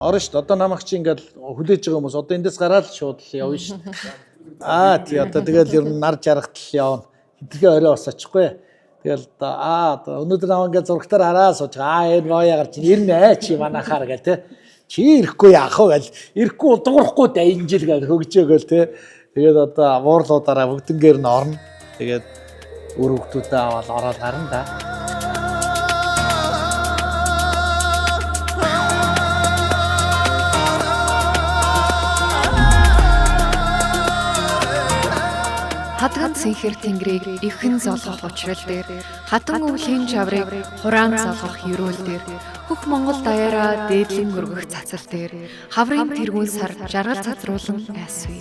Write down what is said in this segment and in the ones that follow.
Орно шүү дээ. Одоо намайг чи ингээл хүлээж байгаа хүмүүс одоо эндээс гараад шууд л явна шүү дээ. Тий одоо тэгэл ер нь нар жаргатал явна. Хэдгээ орой бас очихгүй. Тэгэл өнөөдөр намайг ингээд зургатаар хараа сууж энэ гоёа гарч ирнэ чи манахаар гэл те. Чи ирэхгүй яах вэ гэл. Ирэхгүй дуурахгүй дайнжил гэл хөгжөөгөл те. Тэгээд одоо вуурлуудаараа бүгднгээр нь орно. Тэгээд өөр хүмүүстэй аваад ороод гарна да. Хатган сэнхэр тэнгэрийг ихэн золгох учрал дээр хатан өвлийн чаврыг хураан золгох ерөөл дээр хөх Монгол даяараа дээдлэн өргөх цацал дээр хаврын тэргүүн сар жаргал цацруулан айсвэ.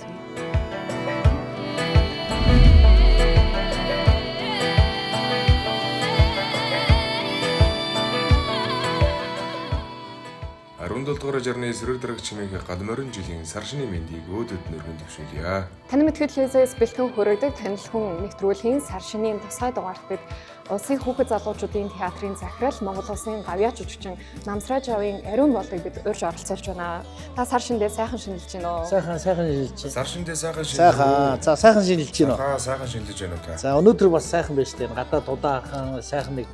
Дугаар жарны сөрөг дараг чимээгийн гал морин жилийн сар шины мэндийг өөдөд нөргөнд төвшүүлье. Таны мэдхэд лизээс бэлтгэн хүргэдэг танил хүн нэвтрүүлгийн сар шинийн тусгай дугаарт бид улсын хүүхэд залуучуудын театрын захирал Монгол улсын гавьяач жүжигчин Намсраж авийн ариун болыг бид урьж оролцуулж байна. Та сар шиндээ сайхан шинжилж байна уу? Сайхан шинжилж байна. Сар шиндээ сайхан шинжилж. Сайхан. За сайхан шинжилж байна. Сайхан шинжилж байна уу та? За өнөөдөр бас сайхан байж тээ. Гадаад удаахан сайхан нэг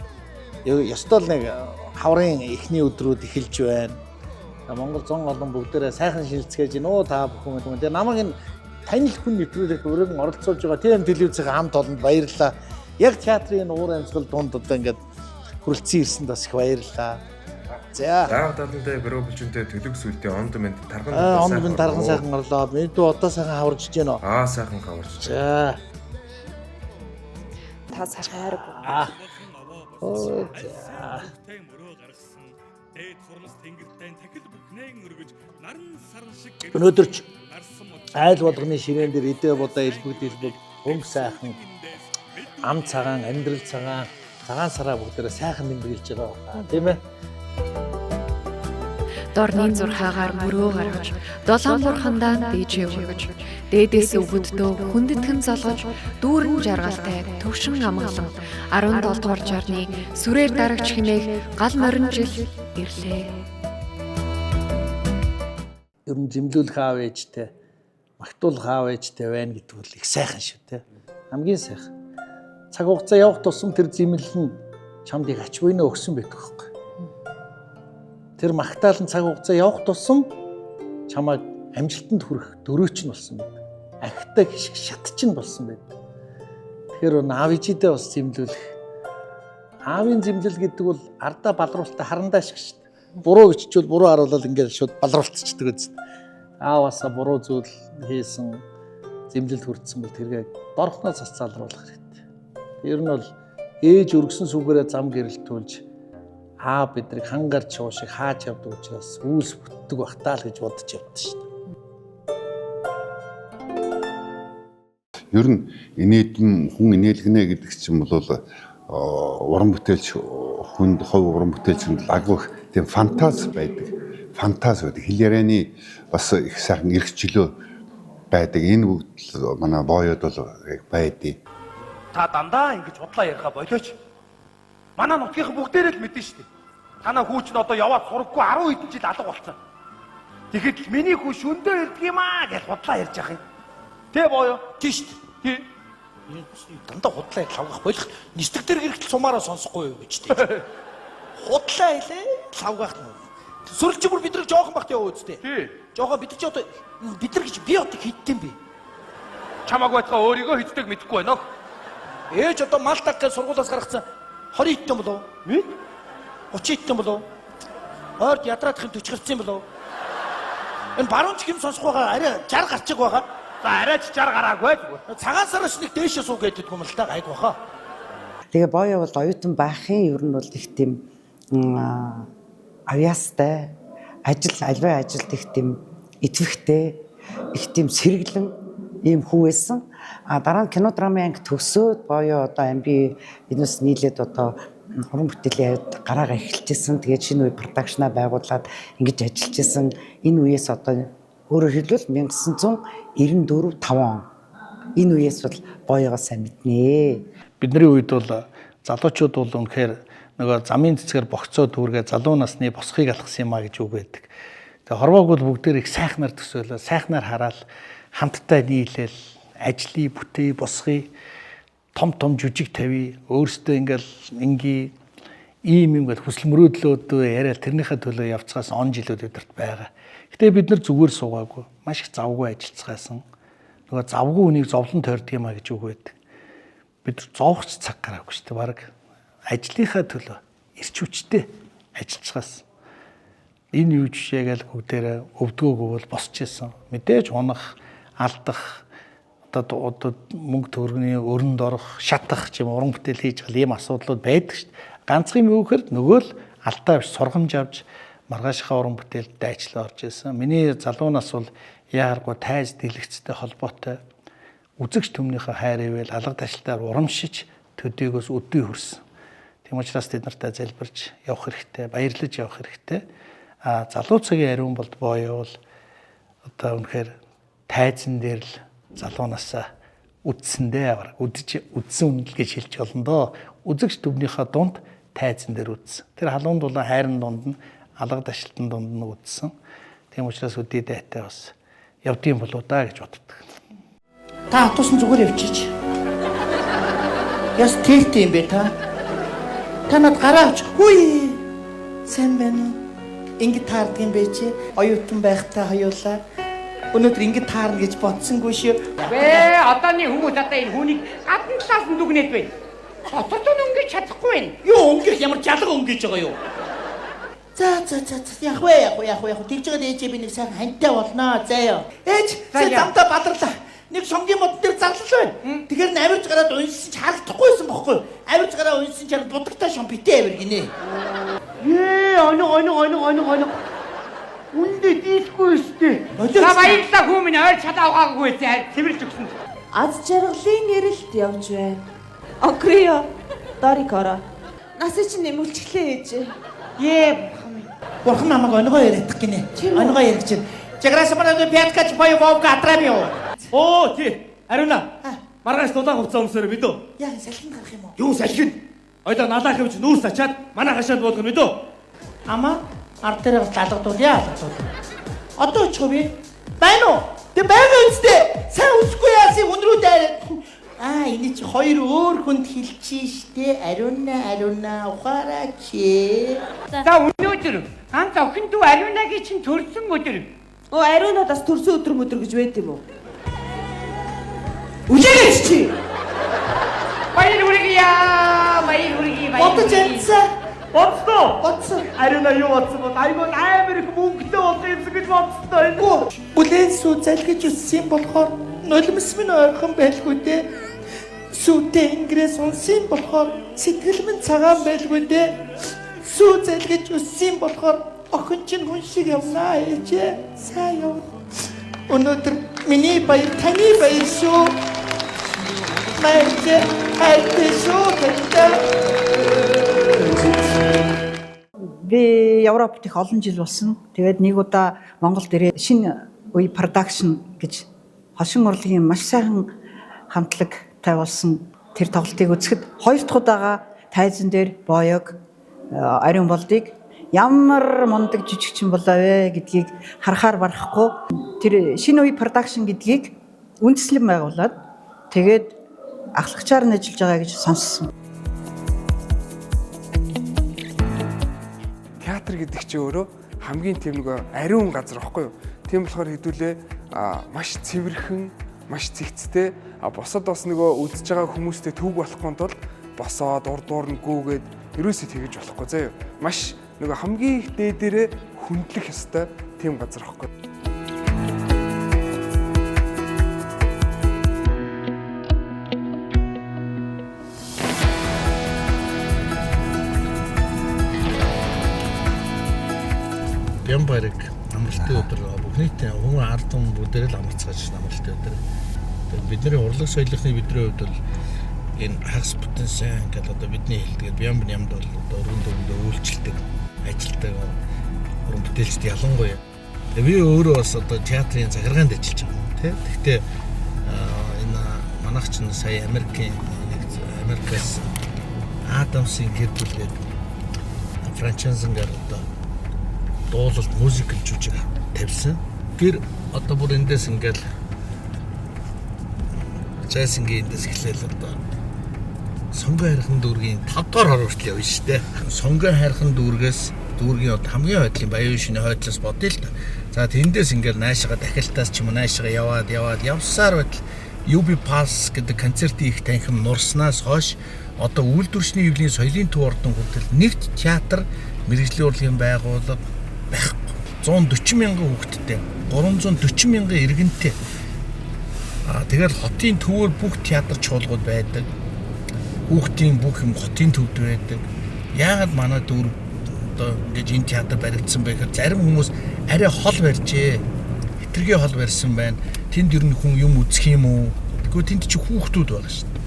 ёстой л нэг хаврын эхний өдрүүд эхэлж байна. Монгол зон олон бүгдээрээ сайхан шилцгээж гинөө та бүхэн юм. Тэгээ намайг энэ танил хүн нэвтрүүлэгт өргөн оролцуулж байгаа ТM телевизийн хамт олонд баярлалаа. Яг театрын уур амьсгал дунд одоо ингээд хүрэлцэн ирсэнд бас их баярлалаа. За. Даав талантай бөрөө бүлчүнтэй төлөв сүлдээ онд мэд тарган онд мэд тарган сайхан орлоо. Бид одоо сайхан хаварж гин үү? Сайхан хаварж. За. Та сайхан хайрг. Өнөөдөр ч айл болгоны ширээн дээр идэ бодоо илбэг өмг сайхан ам цагаан амьдрал цагаан сараа бүгдээрээ сайхан тэмдэглэж байгаа тийм ээ. Дорны зурхаагаар мөрөө гаргаж, долоон бурхандаа дээжээ өргөж, дээдээс өвгөддөө хүндэтгэн залгаж, дүүрэн жаргалтай төвшин амгалан 17 дугаар жарны сүрээр дарагч хэмээх гал морин жил ирлээ. Ер нь зэмлүүлэх аав ээжтэй, магтуулах аав ээжтэй байна гэдэг бол их сайхан шүү те. Хамгийн сайхан. Цаг хугацаа явах тусам тэр зэмлэл нь чамд их ач буйнаа өгсөн байдаг хөөх. Тэр магтаалын цаг хугацаа явах тусам чамайг амжилтанд хүрэх дөрөөч нь болсон байдаг. Ахтай хишг шатч нь болсон байдаг. Тэгэхээр аав ээжидээ бас зэмлүүлэх. Аавын зэмлэл гэдэг бол ардаа балруулалтаа харандаа шиг шүү дээ. Буруу биччихвэл буруу харуулал ингээд шууд балруулцчихдаг үст. Ааваасаа буруу зүйл хийсэн зэмлэл хүртсэн бол тэргээ дорхноос цацаалруулах хэрэгтэй. Ер нь бол ээж өргөсөн сүгээрээ зам гэрэлтүүлж аав бидрийг хангарч уушиг хааж явдаг учраас үүс бүтдэг бахтаа л гэж бодож явдсан шүү дээ. Ер нь инээдэн хүн инээлгэнэ гэдэг чинь бол уран бүтээлч хүнд хувь уран бүтээлчэнд агуулх тийм фантаз байдаг. Фантаз байдаг. Хэл ярианы бас их сайхан эрх чөлөө байдаг. Энэ бүгд манай боёод бол байдیں۔ Та дандаа ингэж худлаа яриха болооч. Манай нутгийн бүгдээрээ л мэдэн шүү дээ. Танаа хүүч нь одоо яваад сураггүй 10 хэдэн жил алга болсон. Тэгэхэд миний хүү шөндөө ирдэг юм аа гэж худлаа ярьж ах юм. Тэ боё? Тийш дээ. дандаа худлаа лавгах болох нисдэг дээр хэрэгтэл сумаараа сонсохгүй юу гэж тийм. Худлаа хэлээ лавгах нь. Сүрэлч бүр бидрэг жоохон багт яваа үстэй. Тий. Жоохон бид ч одоо бидэр гэж би одоо хийддэм бэ. Чамааг байтгаа өөрийгөө хийддэг мэдэхгүй байна. Ээж одоо мал даг гэж сургуулиас гаргацсан 20 хэдэн болов? Мэд? 30 хэдэн болов? Ойрд ядраадахын 40 гарцсан болов? Энэ баруун ч хэм сонсох байгаа арай 60 гарчих байгаа. За арайч 60 гараагүй зүгээр. Цагаан сараас нэг дээшээ суу гэдэг юм л та гайг баха. Тэгээ боёо бол оюутан байхын ер нь бол их тийм авьяастай альваа ажилд их тийм идэвхтэй их тийм сэргэлэн ийм хүү байсан. Дараа нь кино драмын анги төгсөөд боёо одоо амби энэс нийлээд одоо уран бүтээлийн авд гараагаа эхэлчихсэн. Тэгээд шинэ үе продакшнаа байгуулад ингэж ажиллаж исэн. Энэ үеэс одоо өөрөөр хэлбэл 1994-5 он. Энэ үеэс бол боёогоо сайн мэднэ. Бидний үед бол залуучууд бол үнэхээр нөгөө замын цэцгээр богцоо дүүргээ залуу насны босхийг алгасан юм а гэж үг байдаг. Тэгээ хорвоог бол бүгдээр их сайхнаар төсөөлөө, сайхнаар хараад хамтдаа нийлээл ажлыг бүтээ босгоё, том жүжиг тавья, өөрсдөө ингээл ийм ингээл хүсэл мөрөөдлөө яриад тэрнийхээ төлөө явцгаас он жилүүд өдөрт байгаа. Гэтэ бид нар зүгээр суугаагүй, маш их завгүй ажиллацгаасан. Нөгөө завгүй хүнийг зовлон тойрдог юм а гэж үг байдаг. Бид зовхч цаг гараагүй шүү дээ. Бараг ажлынхаа төлөө эрч хүчтэй ажиллацгаасан. Энэ юу жишээ гээл бүгдээрээ өвдгөөгүй бол босч исэн. Мэдээж унах, алдах, одоо мөнгө төгрөгийн өрөнд орох, шатах ч юм уран бүтээл хийж гал ийм асуудлууд байдаг шүү дээ. Ганцхан юм юу гэхээр нөгөө л алдаа биш сургамж авч маргаашхаа уран бүтээлд дайчлаа орж исэн. Миний залуу нас бол яаргүй тайз дэлгэцтэй холбоотой үзэгч төмнийхөө хайр ивэл алга ташлаар урамшиж төдийгөөс өдөө хүрсэн. Тийм учраас тэд нартай залбирч явах хэрэгтэй, баярлаж явах хэрэгтэй. Залуу цагийн ариун болд боёо бол одоо үнэхээр тайзан дээр л залуу насаа үдсэндээ үдсэн үнэл гэж хэлж болно доо. Үзэгч төмнийхөө дунд тайзан дээр үдсэн. Тэр халуун дулаан хайрын дунд нь алга ташлтан дунд нь үдсэн. Тийм учраас өдөө дайтай бас явдсан болоо да гэж боддог. Та хатуусан зүгээр явчих. Яс тэлтэй юм бэ та? Та над гараа авч. Хүй. Сайн байна уу? Ингээд таардаг юм бэ чи? Оюутан байхдаа хоёулаа. Өнөөдөр ингэж таарна гэж бодсонгүй шүү. Вэ одооний хүмүүс одоо энэ хүнийг гадна талаас нь дүгнээд байна. Хотод нь өнгөж чадахгүй байна. Юу өнгөх ямар жалга өнгөж байгаа юу? За яг вэ. Тэгж байгаа ээжээ би нэг сайн хантай болноо. Заяа. Ээж чи замдаа бадарлаа. Нэг шонгийн мод дээр зарлал байна. Тэгэхээр н авирж гараад уньсан ч харагдахгүйсэн бохгүй. Авирж гараа уньсан ч будагтай шон битээ авир гинэ. Оно. Үндэ дийлгүй өстэй. За баярлалаа хүмүүн ойр чадаа угаагүй зэ тэмэрч өгсөн. Аз жаргалын нэрэлт явж байна. Окрио, Дорикоро. Нас чи нэмүүлчихлээ ээж. Бурхан намайг онгоо яриадах гинэ. Онгоо ярих чинь. Чаграсамараа пяткач боё вовка атрабио. Оо тий. Ариуна. Маргааш дулаан хувцас өмсөөрэй мэдөө. Яа салхин гарах юм уу? Юу салхин? Ойдоо налаах хэмж нүүрс ачаад манай хашаанд буулгах мэдөө. Ама ард дээр алгадуул яа. Одоо очих би. Байна уу? Тэг байгаа үстэй. Сайн үсгүй яасыг өнрүү дайраад. Энэ чи хоёр өөр хүнд хэлчихин штэ. Ариуна ухаараач. За өнөөдөр ганц охин дүү Ариунагийн чинь төрсөн өдөр. Ариунаас төрсөн өдөр гэж байд юм уу? Үлээч чи. Баяр хүргэе. Бодож янзаа. Бодсон. Ариуна юу бодсон бол айгүй амар их мөнгөтэй болсон юм гэж бодсон доо. Бүлээн сүү залгиж үссэн болохоор нулимс минь ойрхон байлгүй дээ. Сүүтэй ингээс унсан болохоор сэтгэл минь цагаан байлгүй дээ. Сүү залгиж үссэн болохоор охин чинь хүн шиг явнаа ээжээ. Сайн яв. Өнөөдөр миний баяр таны баяр шүү. Майже хайртай шүү гэдэг. Би Европт их олон жил болсон. Тэгээд нэг удаа Монголд ирээд шинэ үе продакшн гэж хошин урлагийн маш сайхан хамтлагтай болсон тэр тоглолтыг үзэхэд хоёр дахь удаага тайзан дээр боёг ариун болдыг ямар мундаг жижигчин болоо вэ гэдгийг харахаар барахгүй тэр шинэ үе продакшн гэдгийг үндэслэн байгуулад тэгээд ахлагчаар нь ажиллаж байгаа гэж сонссон. Театр гэдэг чинь өөрөө хамгийн тийм нэг ариун газар байхгүй юу? Тийм болохоор хэдүүлээ маш цэвэрхэн, маш цэгцтэй босоод бас нөгөө үдсэж байгаа хүмүүстэй төв болохгүй тул босоод урд нь гүүгээд ерөөсөө тэгэж болохгүй заяа. Маш нөгөө хамгийн их дээдэрээ хүндлэх ёстой тийм газар байхгүй. Ямбарыг амралтын өдөр бүх нийтээ хүн ард түмэн бүгдээрээ л амарцгааж амралтын өдөр. Бидний урлаг соёлын бидний хувьд бол энэ хагас бүтэн сайн гэдэг одоо бидний хэлдэг Бямб ямд бол одоо өргөн төвөндөө үйлчлдэг, ажилдаг уран бүтээлчд ялангуяа. Би өөрөө бас одоо театрын захиргаанд ажиллаж байгаа юм тий. Гэхдээ энэ манайх ч сая Америкээс Адамсын гэр бүлгээд франчайзингаар одоо дуулалт музикл жүжиг тавьсан. Гэр одоо бүр эндээс ингээл жайсангийн эндээс эхлээл одоо сонгон хайрхан дүүргийн 5 дахь хор хүртэл явна шүү дээ. Сонгон хайрхан дүүргийн одоо хамгийн хойдлын баян шинэ хойдлоос бодъё л да. За тэндээс ингээл наашаага дахилтаас ч юм уу наашаага яваад явсаар байтал UB Pass гэдэг концертын их танхим нурснаас хойш одоо үйлдвэрчний хэвлийн соёлын төв ордон хүртэл нэгт театр мэргэжлийн урлагийн байгууллага байхгүй. 140 мянган хүүхэдтэй, 340 мянган иргэнтэй. Тэгэл хотын төвөөр бүх театр чуулгууд байдаг. Хүүхдийн бүх юм хотын төвд байдаг. Яагаад манай дүүр одоо ингэж энэ театр баригдсан бэ гэхээр зарим хүмүүс арай хол барьжээ. Хитрхи хол барьсан байна. Тэнд ер нь хүн юм үзэх юм уу? Тэгвэл тэнд чи хүүхдүүд байгаа шүү дээ.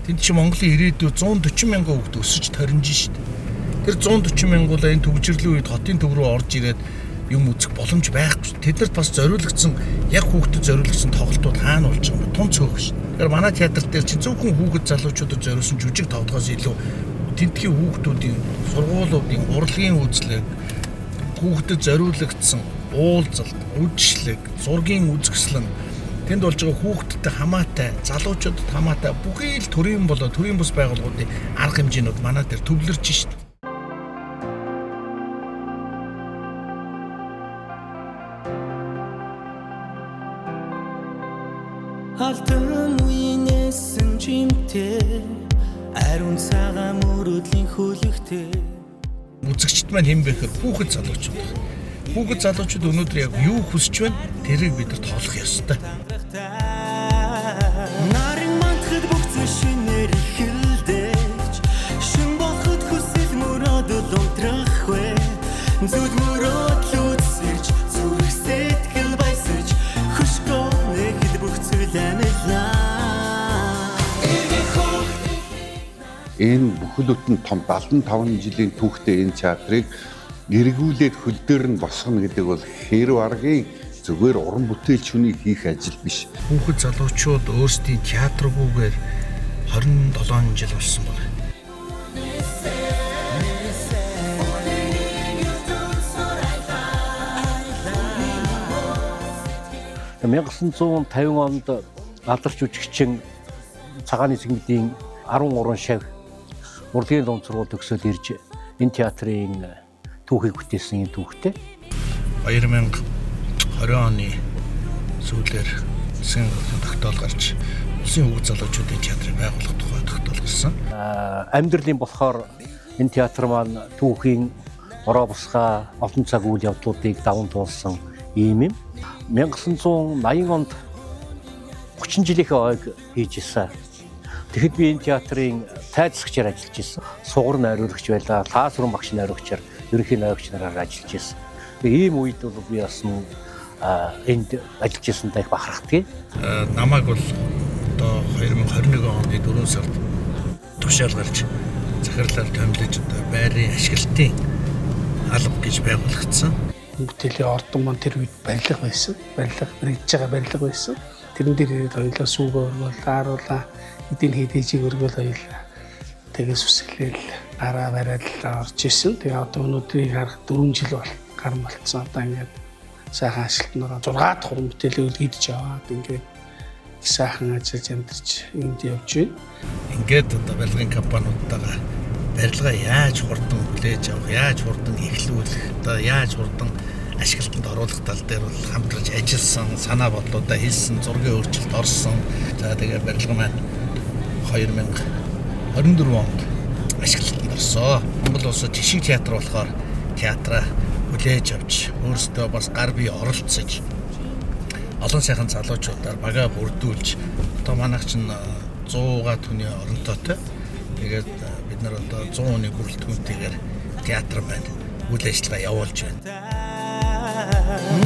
Тэнд чи Монголын ирээдүйд 140 мянган хүүхд өсөж торинж шүү дээ. Тэр 140 мянган энэ төвжирлийн үед хотын төв рүү орж ирээд юм үзэх боломж байхгүй. Тэднэрт бас зориулагдсан яг хүүхдэд зориулагдсан тоглолтууд хаана болж байгаа юм тун цөөх шүү. Тэгэхээр манай театр дээр чи зөвхөн хүүхэд залуучуудад зориулсан жүжиг тоглохоос илүү тентгийн хүүхдүүдийн сургуулиудын урлагийн үзлэг хүүхдэд зориулагдсан уулзалт, үдшилэг, зургийн үзэсгэлэн тэнд болж байгаа хүүхдтэй хамаатай, залуучуудад хамаатай бүхий л төрийн бус байгууллагуудын арга хэмжээнүүд манай дээр төвлөрж шүү. Алтан үеийнээс жимтэй ариун цагаан мөрөдлийн хөлөгтэй Үзэгчд маань хэн бэ гэхээр хүүхэд залуучууд. Хүүхэд залуучууд өнөөдөр яг юу хүсэж байна? Тэрийг бид нар тоолох ёстой. Нарийн мантхад бүгцэн шинээр ихэлдэж шин бохот хүсэл мөрөд лунтрах вэ зүд мөрөд лүцсэж зүрх сэтгэл баясаж хөшгөө нэхэд бүх зүйл амьдлаа. Энэ бүхэлдэн том 75 жилийн түүхтэй энэ театрыг эргүүлээд хөл дээр нь босгоно гэдэг бол хэрв аргын зүгээр уран бүтээлч хүний хийх ажил биш. Хүүхэд залуучууд өөрсдийн театргүйгээр 27 жил болсон байна. $1950 онд алдарч жүжигчин цагааны цэгмэдийн 13 шав урлагийн лон сургууль төгсөөл ирж энэ театрын түүхийг бүтээсэн энэ түүхтэй 2020 оны сүүлээр засгийн тогтоол гарч улсын хүүхэд залуучуудын театрыг байгуулах тухай тогтоол гарсан. Амьдралын болохоор энэ театр маань түүхийн ороо бусгай олон цаг үйл явдлуудыг даван туулсан ийм юм. 1980 онд 30 жилийнхээ ойг хийж ирсэн. Тэгэхэд би энэ театрын тайзлагчаар ажиллаж ирсэн. Сугар найруулагч байлаа, классрум багш найруулагчаар, ерөнхий найруулагч нараар ажиллаж ирсэн. Ийм үед бол би бас энд ажиллаж ирсэнтэй их бахархдаг. Намайг бол одоо 2021 оны 4 сард тушаал гарч захирлаар томилж одоо байрын ашиглалтын алба гэж байгуулагдсан. Бүтээлийн ордон маань тэр үед барилга байсан. Барилга баригдаж байгаа барилга байсан. Тэрэн дээр ирээд хоёлаа сүүгөө өргөөл, ааруулаа, эдийн хийдээжийг өргөөл хоёлаа. Тэгээс үсгэлээл гараа бариад орж исэн. Тэгээ одоо өнөөдрийг харах 4 жил бол гар болцсон. Одоо ингээд сайхан ажилтнараа 6 дахь уран бүтээлийг хийдэж аваад ингээд их сайхан ажиллаж амьдарч энд явж байна. Ингээд одоо барилгын компаниудтайгаа барилгаа яаж хурдан хүлээж авах, яаж хурдан эхлүүлэх, одоо яаж хурдан ашиглалтанд оруулах тал дээр бол хамтарч ажилласан, санаа бодлуудаа хэлсэн, зургийн өөрчлөлт орсон. За тэгээ барилга маань 2024 онд ашиглалтанд орсон. Монгол улсад жишг театр болохоор театраа хүлээж авч өөрсдөө бас гар бие оролцож олон сайхан залуучуудаар бага бүрдүүлж одоо манайх чинь 100-га түүний оронтойтой. Тэгээд бид нар одоо 100 оны бүрэлдэхүүнтэйгээр театр байна. Үйл ажиллагаа явуулж байна.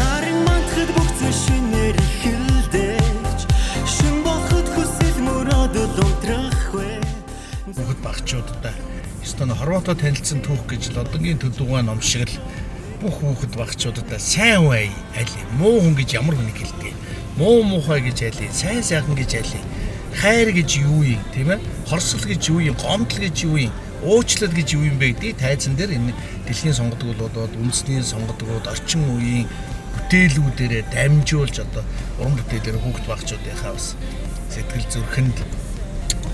Нарийн мантхад бүгцэн шинээр ихэлдэж шин бохот хүсэл мөрөд лунтрах вэ. Бүгд багчуудаа стон хорвотоо танилцсан түүх гэж л одоогийн төдөвгөө ном шиг л бүх хүүхэд багчуудаа сайн бай али муу хүн гэж ямар хүнийг хэлдэг. Муу муухай гэж али, сайн сайхан гэж али. Хайр гэж юу юм, тийм ээ? Хорсол гэж юу юм, гомдол гэж юу юм, уучлал гэж юу юм бэ гэдгийг тайзан дээр энэ дэлхийн сонгодгуулууд, үндэсний сонгодгууд, орчин үеийн бүтээлүүдээрээ дамжуулж одоо уран бүтээлээр хүүхд багчуудынхаа бас сэтгэл зүрхэнд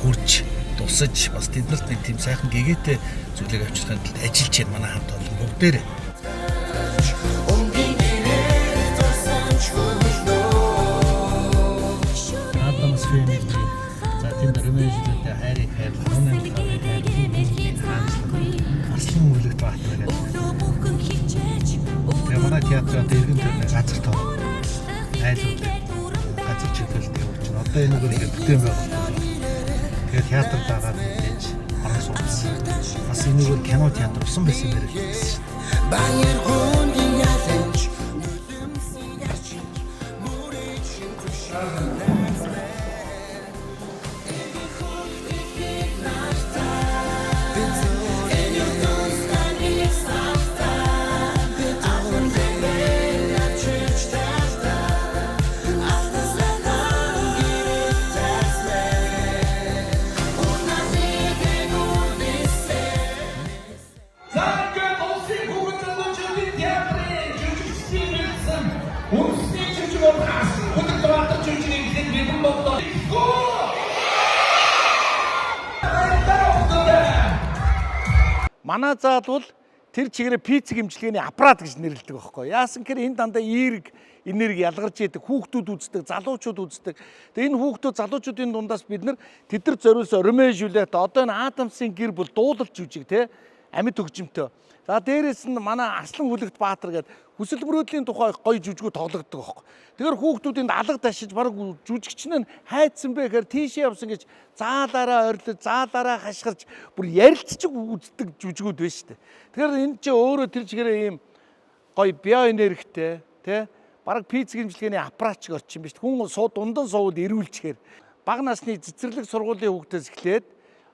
хүрч тусаж бас тэднэрт нэг тийм сайхан гэгээтэй зүйлийг авчрахын тулд ажиллаж байна манай хамт олон бүгдээрээ. Адамс фэмили за тийм дөрмөжлөлтэй хайрыг хайр, үнэн хайр, хүүхдийн хаанчлал, аслан үлэгт баатар гэдэг. Манай театрт иргэн төрний газар тоо айлууд газар чиглэлтэй болж байна. Одоо энэ үгээр бүтээн байгуулсан. Тэгээд театр дагаад мэдээж орон сууцсан. Бас энэ үгээр кино театр усан байсан мэрэг байсан. Манай заад бол тэр чигээрээ пиццэг имчилгээний аппарат гэж нэрлэдэг байхгүй. Яасан гэхээр энэ дандаа эерэг энерги ялгарч идэг, хүүхдүүд үздэг, залуучууд үздэг. Тэгээ энэ хүүхдүүд залуучуудын дундаас бид нар тэд нар зориулсан Ромео Жюлет одоо энэ Адамсын гэр бүл дуулалт жүжиг те амьд хөгжимтэй. За дээрээс нь манай Аслан Хүлэгт Баатар гэдэг хүсэл мөрөөдлийн тухай гоё жүжигүүд тоглогддог байхгүй. Тэгэхээр хүүхдүүдийн алга ташиж баг жүжигчин нь хайцсан бэ гэхээр тийшээ явсан гэж заалаараа ойрлоо, заалаараа хашгирч бүр ярилцчих үздэг жүжигүүд байна шүү дээ. Тэгэхээр энэ ч өөрөө тэр чигээрээ ийм гоё биоэнергитэй тий баг пиццэг имчилгээний аппарат шиг орчин биш. Хүн дундан сууд эрүүлчихээр бага насны цэцэрлэг сургуулийн хүүхдээс эхлээд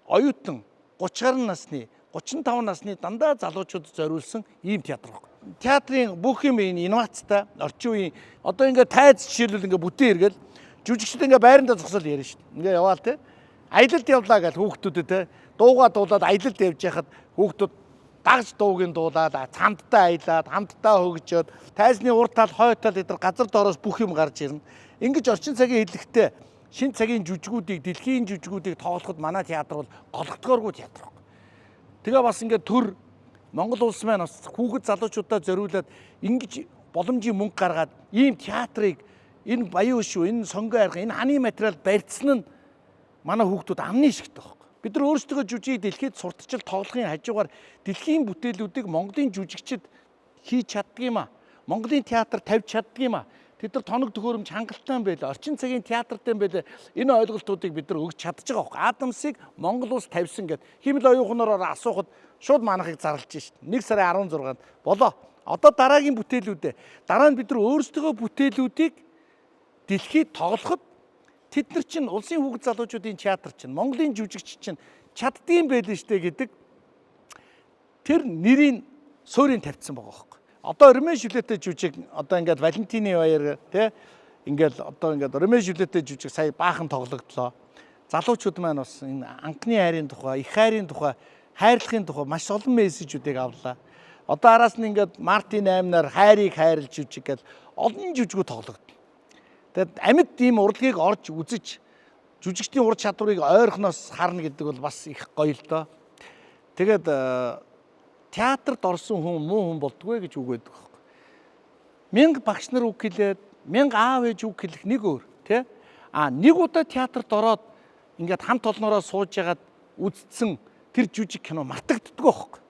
оюутан 30 гаруй насны 35 насны дандаа залуучуудад зориулсан ийм театр баг. Театрын бүх юм инновацтай орчин үеийн одоо ингээд тайз жишээлбэл ингээд бүтэн эргэл жүжигчд ингээд байрандаа зогсоол яриа шүү дээ. Ингээд яваал те. Аялалд явлаа гэж хүүхдүүдэд те. Дуугаа дуулаад аялалд явж байхад хүүхдүүд дагж дуугийн дуулаад цамдтай аялаад хамтдаа хөгжөөд тайзны урд тал хой тал эдэр газар доороос бүх юм гарч ирнэ. Ингээд орчин цагийн хэллэгтээ шин цагийн жүжигүүдийг дэлхийн жүжигүүдийг тоглоход манай театр бол голөгдгооргүй театр. Тэгээ бас ингээд төр Монгол улс маань бас хүүхэд залуучуудаа зориулаад ингэж боломжийн мөнгө гаргаад ийм театрыг энэ баян шүү, энэ сонгоо арга, энэ ханы материал барьцсан нь манай хүүхдүүд амны шигтэй байхгүй. Бид нар өөрсдөө жүжиг дэлхийд сурталчил тоглохын хажуугаар дэлхийн бүтээлүүдийг Монголын жүжигчид хийж чаддаг юм а. Монголын театр тавьж чаддаг юм а. Тэд нар тоног төхөөрөмж хангалттай байлаа. Орчин цагийн театртай байлаа. Энэ ойлголтуудыг бид нар өгч чадчих байгаа байхгүй. Адамсыг Монгол улс тавьсан гэд химэл оюухноор асуухад шууд манахыг зарлж шít. 1 сарын 16-нд болоо. Одоо дараагийн бүтээлүүдээ дараа нь бид нар өөрсдөө бүтээлүүдийг дэлхийд тоглоход тэд нар чинь улсын хүүхэд залуучуудын театр чинь Монголын жүжигч чинь чаддсан байлээ штэ гэдэг тэр нэрийн суурийг тавьсан байгаа байхгүй. Одоо Ромео Жюлеттэй жүжиг одоо ингээд Валентины баяр тий ингээд одоо ингээд Ромео Жюлеттэй жүжиг сая баахан тоглогдлоо. Залуучууд маань бас энэ анхны хайрын тухай, их хайрын тухай, хайрлахын тухай маш олон мессежүүдийг авлаа. Одоо араас нь ингээд Мартин 8-наар хайрыг хайрлж жүжиг гэж олон жүжигүүд тоглогдсон. Тэгэд амьд ийм урлагийг орж үзэж жүжигчдийн ур чадварыг ойрхоноос харна гэдэг бол бас их гоё л доо. Тэгээд театрт орсон хүн муу хүн болдгоо гэж үг өгдөг байхгүй. 1000 багш нар үг хэлээд 1000 аав ээж үг хэлэх нэг өөр тий. Нэг удаа театрт ороод ингээд хамт олноороо сууж ягаад үзсэн тэр жүжиг кино мартагддаг байхгүй.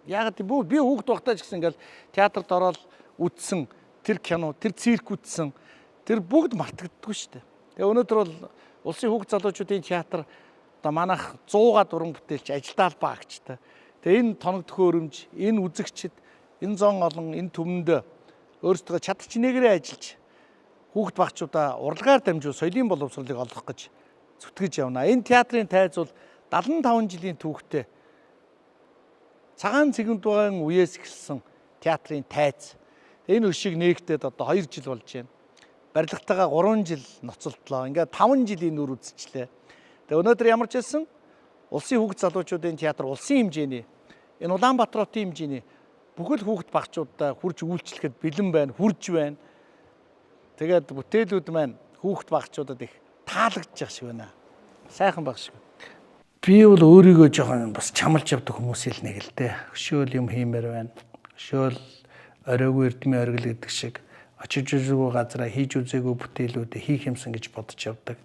Яг тийм би хүүхд багтаа ч гэсэн ингээд театрт ороод үзсэн тэр кино, тэр цирк үзсэн тэр бүгд мартагддаггүй шүү дээ. Тэгээ өнөөдөр бол улсын хүүхд залуучуудын театр одоо манайх 100-аад уран бүтээлч ажилтаа албаа агчтай. Тэгээ энэ тоног төхөөрөмж, энэ үзэгчд, энэ зон олон, энэ түмэнд өөрсдөө чадчих нэгээрээ ажиллаж хүүхд багчуудаа урлагаар дамжуул соёлын боловсролыг олгох гэж зүтгэж явна. Энэ театрын тайз бол 75 жилийн түүхтэй цагаан цэгмэдвагийн үеэс эхэлсэн театрын тайз. Энэ өшиг нээгдээд одоо 2 жил болж байна. Барилгатайгаа 3 жил ноцолдлоо. Ингээд 5 жилийн нүр үзчихлээ. Тэгээ өнөөдөр ямар ч хэлсэн улсын хүүхд залуучуудын театр улсын хэмжээний энэ Улаанбаатар хотын хэмжээний бүхэл хүүхэд багчуудаа хурж үйлчлэхэд бэлэн байна, хурж байна. Тэгээд бүтээлүүд маань хүүхэд багчуудад их таалагдж байгаа шиг байна. Сайхан баг шиг. Би бол өөрийгөө жоохон бас чамлж явдаг хүмүүс л нэг л дээ. Өшөөл юм хиймээр байна. Өшөөл оройгүй эрдмийн оргил гэдэг шиг очиж үзээгүй газараа хийж үзээгүй бүтээлүүдээ хийх юмсан гэж бодож явдаг.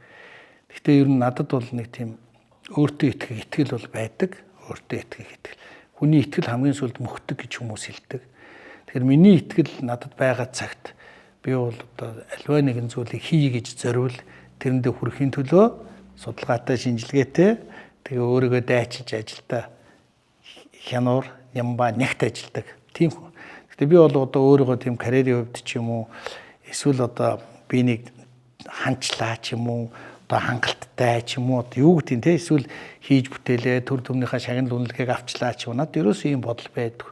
Гэхдээ ер нь надад бол нэг тийм өөртөө итгэх итгэл бол байдаг. Өөртөө итгэх итгэл. Хүний итгэл хамгийн сүүлд мөхдөг гэж хүмүүс хэлдэг. Тэгэхээр миний итгэл надад байгаа цагт би бол одоо альва нэгэн зүйлийг хий гэж зориул тэрэндээ хүрэхийн төлөө судалгаатай шинжилгээтэй тэгээ өөрийгөө дайчилж ажилдаа хянуур нямба нягт ажилдаг. Тийм. Гэтэ би бол одоо өөрийгөө тийм карьерийн хувьд ч юм уу эсвэл одоо би нэг ханчлаа ч юм уу одоо хангалттай ч юм уу юу гэдэг нь те эсвэл хийж бүтээлээ төр төмнийхээ шагнал үнэлгээг авчлаа ч юм надад ерөөсөө ийм бодол байдаг.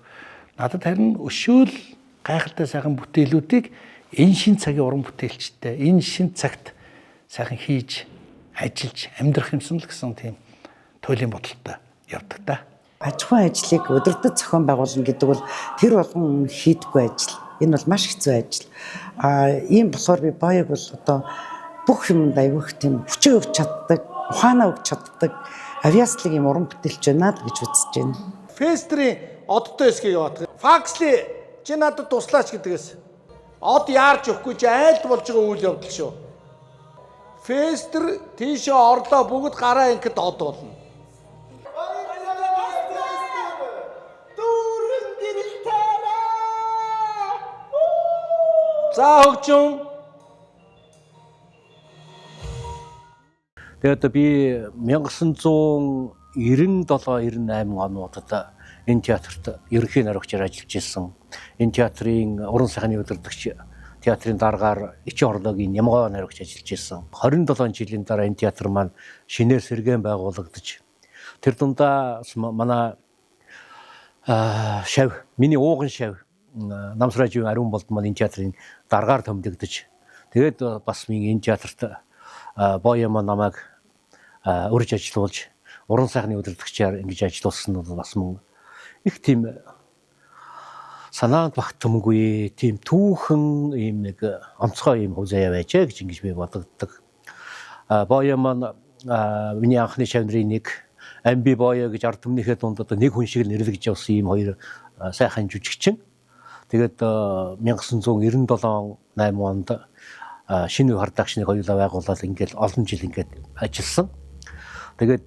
Надад харин өшөөл гайхалтай сайхан бүтээлүүдийг энэ шин цагийн уран бүтээлчтэй энэ шин цагт сайхан хийж ажиллаж амьдрах юмсан л гэсэн тийм туйлын бодолтой явдаг та. Аж ахуйн ажлыг удирдах зохион байгуулна гэдэг бол тэр болгон хийдэггүй ажил. Энэ бол маш хэцүү ажил. Ийм болохоор би боёг бол одоо бүх юмд аявих тийм хүчээ өгч чаддаг, ухаанаа өгч чаддаг авиаслыг юм уран бүтээлч байна л гэж үзэж байна. Фестрийн одтой эсгийг яваад. Факсли чи надад туслаач гэдгээс. Од яарч өгөхгүй чи айлд болж байгаа үйл явдал шүү. Фестр тийшээ орлоо бүгд гараа ингээд од болно. За хөгжим. Тэгээд би 1997-98 онуудад энэ театрт ерөнхий найрагчаар ажиллаж ирсэн. Энэ театрын уран сайхны удирдагч театрын дараагаар Ичи орлогийн Нямгоо найрагч ажиллаж ирсэн. 27 жилийн дараа энэ театр маань шинээр сэргээн байгуулагдаж тэр дундаа манай шав миний ууган шав Намсражийн Ариун болд маань энэ театрын дараагаар томилогдож тэгээд бас энэ театрт боё маань намайг урьж ажиллуулж уран сайхны удирдагчаар ингэж ажиллуулсан нь бас мөн их тийм санаанд багтамгүй тийм түүхэн ийм нэг онцгой ийм хүзээ байжээ гэж ингэж би бодогддог. Боё маань миний анхны шавнырын нэг амби боё гэж ард түмнийхээ дунд одоо нэг хүн шиг нэрлэгдэж явсан ийм хоёр сайхан жүжигчин. Тэгээд 1997-8 онд шинэ продакшныг хоёулаа байгуулаад ингээд олон жил ингээд ажилласан. Тэгээд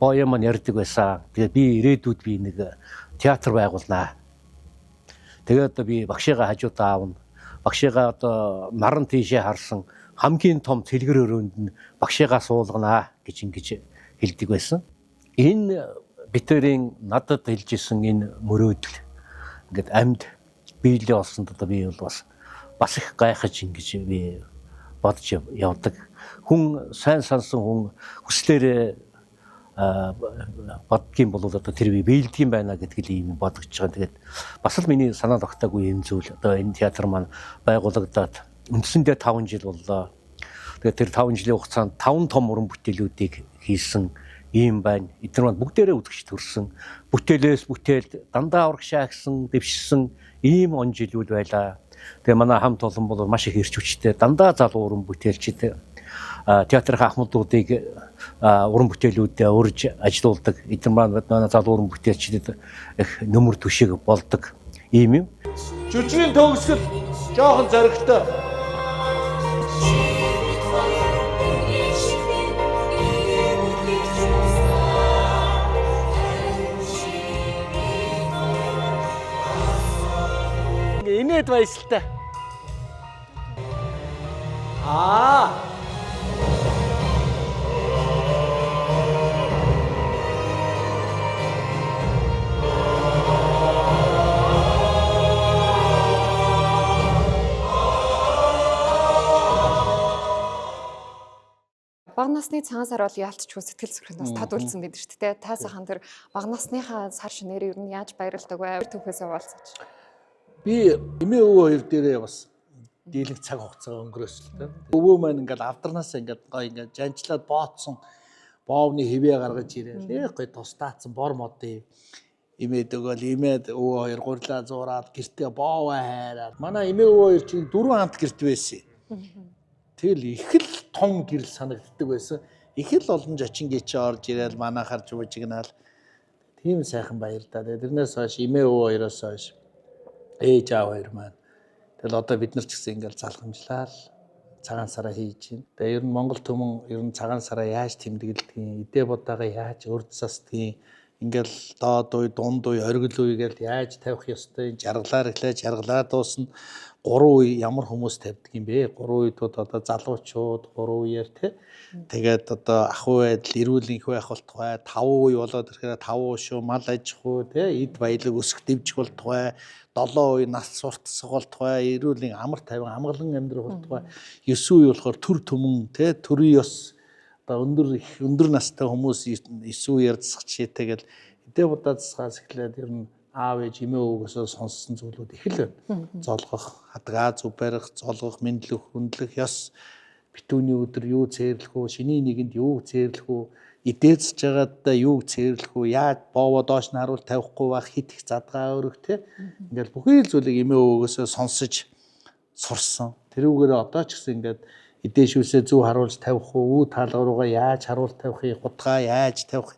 боё маань ярьдаг байсан. Тэгээд би ирээдүйд би нэг театр байгуулнаа. Тэгээд би багшигаа хажуудаа аавна. Багшигаа одоо наран тийшээ харсан хамгийн том цэлгэр өрөөнд нь багшигаа суулганаа гэж ингэж хэлдэг байсан. Энэ битэрийн надад хэлж исэн энэ мөрөөдөл ингээд амьд биелээ болсон одоо би бол бас их гайхаж ингэж би бодож явдаг. Хүн сайн сансан хүн хүслээрээ бодгийн бол одоо тэр биелдэг юм байна гэдэг л юм бодож байгаа. Тэгээд бас л миний санаа тогтоогүй юм зүйл. Одоо энэ театр маань байгуулагдаад үндсэндээ 5 жил боллоо. Тэгээд тэр 5 жилийн хугацаанд 5 том уран бүтээлүүдийг хийсэн ийм байна. Эдгээр маань бүгдээрээ үзэгч төрсөн. Бүтээлээс бүтээлд дандаа урагшаа гисэн, дэвшсэн ийм он жилүүд байлаа. Тэгээ манай хамт олон бол маш их эрч хүчтэй дандаа залуу уран бүтээлчид театрын ахмадуудыг уран бүтээлүүдэд урьж ажилуулдаг. Эдгээр маань манай залуу уран бүтээлчдэд их нөмөр түшиг болдог ийм юм. Жүжигийн төгсгөл жоохон зоригтой. Инээд баясалтай. Бага насны цагаан сар бол яалтчгүй сэтгэл зүрхэнд тод үлдсэн байдаг шүү дээ. Та сайхан тэр бага насныхаа сар шинээр ер нь яаж баярлдаг вэ? Түүхээс хаваалцаж. Би эмээ өвөө хоёр дээрээ бас дийлэнх цаг хугацаа өнгөрөөсөн л дээ. Өвөө маань ингээд авдарнаас ингээд гой ингээд жанжлаад бооцсон боовны хэвээ гаргаж ирээл. Гой тус таацсан бор модын имээд өгөөл имээд өвөө хоёр гурлаа зураад гэртээ боовоо хайраад манай эмээ өвөө хоёр чинь 4 хамт гэрт байсан. Тэгэл их л том гэрэл санагддаг байсан. Их л олон жочингийн чи орж ирээл манайхаар жуужигнаал. Тийм сайхан баяр да. Тэрнээс хойш эмээ өвөө хоёроос хойш ээж аав хоёр маань. Тэгэл одоо бид нар ч гэсэн ингээл залхамжлал цагаан сараа хийж байна. Тэгээ ер нь Монгол түмэн ер нь цагаан сараа яаж тэмдэглэдгийг, эдээ будаага яаж урд засдгийг, ингээл доод уй, дунд уй, оргил уй гэж яаж тавих ёстой, жаргалаар эхлээ, жаргалаа дуусна. 3 үе ямар хүмүүс тавьдаг юм бэ? 3 үедүүд одоо залуучууд 3 үеэр тий. Тэгээд одоо ахуй байдал, эрүүл энх байх болтугай, 5 үе болоод ирэхээр 5 шүү, мал аж ахуй тий, эд баялаг өсөх дэвжих болтугай, 7 үе нас суртасах болтугай, эрүүл энх амар тайван амгалан амьдрах болтугай, 9 үе болохоор төр түмэн тий, төрийн ёс одоо өндөр настай хүмүүс 9 үеэр засах жишээтэй гэл эдээ будаа засгаас эхлээд ер нь аав ээж эмээ өвгөөсөө сонссон зүйлүүд их л байна. Золгох, хадгаа зүв барих, золгох, мэдлэх, хөндлөх ёс, битүүний өдөр юу цээрлэх үү, шиний нэгэнд юу цээрлэх үү, идээцж байгаадаа юу цээрлэх үү, яаж боовоо доош нь харуул тавихгүй байх, хит их задгаа өрөх те. Ингээл бүхий л зүйлийг эмээ өвгөөсөө сонсож сурсан. Тэрүүгээр одоо ч гэсэн ингээд идээшүүсээ зөв харуулж тавих уу, таалга руугаа яаж харуул тавихыг, гутгаа яаж тавих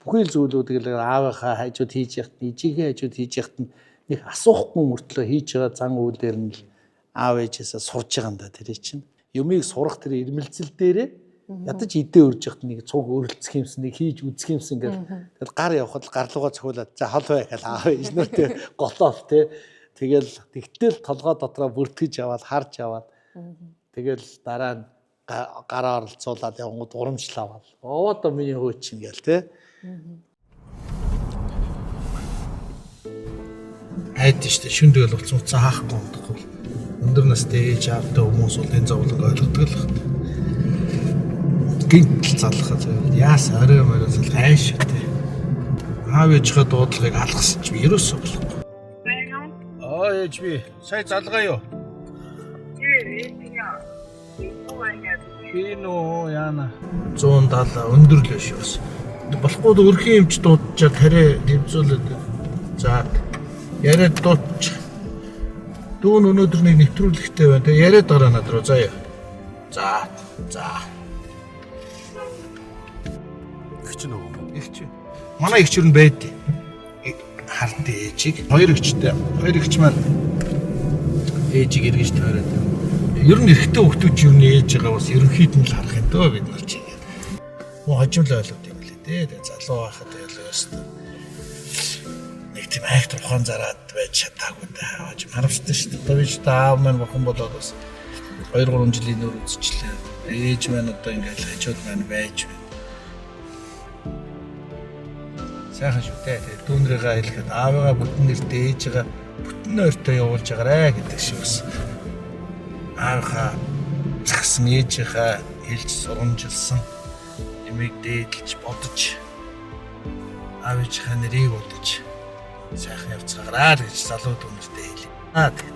бүхий л зүйлүүдийг л аавынхаа хажууд хийж яхад, ижигээ хажууд хийж яхад нэг асуухгүй мөртлөө хийж байгаа зан үйлээр нь л аав ээжээсээ сурж байгаа юм да тэр чинь. Юмыг сурах тэр ирмэлцэл дээрээ ядаж идээ өрж яхад нэг цуг өрөлцөх юмсан, нэг хийж үзэх юмсан гэл тэгэл гар явхад гарлуугаа цохиулаад за хол бай гэхэл аав ээж нүртэй голооф те. Тэгэл тэгтэл толгой дотроо бүртгэж аваад харж аваад тэгэл дараа нь гараа оролцуулаад явгууд урамжлаа аваад одоо миний хөө чинь гээл те. Айд штэ шүндэл болсон уцаа хаахгүй удахгүй. Өндөр настай ээж аавтай хүмүүс бол энэ зовлонг ойлгодог л байна. Гинт залхаа заяа. Яас орой морозол хайш штэ. Аав ээжийнхээ дуудлагыг алгасан ч ерөөсөө болохгүй. Ээж би сая залгаа юу? Кино яана 170 өндөрлөө шүүс. Болохгүй өрхийн эмч дуудчаар тарэ дэвзүүлээд за яриад дуудч. Дүүн өнөөдөр нэг нэвтрүүлэгтэй байна. Тэгээ яриад дараа над руу заяа. За. Ихч нөгөө. Ихч. Манай ихч юу байдیں۔ Харт ээжийг хоёр ихчтэй. Хоёр ихч маань ээжийг эргэж тойроод. Ер нь эрэгтэй хүүхдүүд юу нэ ээжигээ бас ерөнхийд нь л харах юм дөө бид нар чи. Мөн хожимлоо ойлгоод юм лээ дээ. Залуу байхад байлаа ёстой. Нэг тийм айхтар ухаан зараад байж чадаагүй даа. Хожим харамсдаг шүү дээ. Одоо би ч таав маань бохон болоод бас 2-3 жилийн нөр үзчихлээ. Ээж маань одоо ингээл хажууд маань байж байна. Сайхан шүү дээ. Дүүнрийгээ хэлэхэд аавыгаа бүтэн нэртэй ээжигээ бүтэн нойртой явуулж байгаарэ гэдэг шиг бас. Аавыгаа загсан ээжийнхээ хэлж сурамжилсан юмыг дээдлж бодож аав ээжийнхээ нэрийг бодож сайхан явцгаараа гэж залуу дүүнэртэй хэлээ.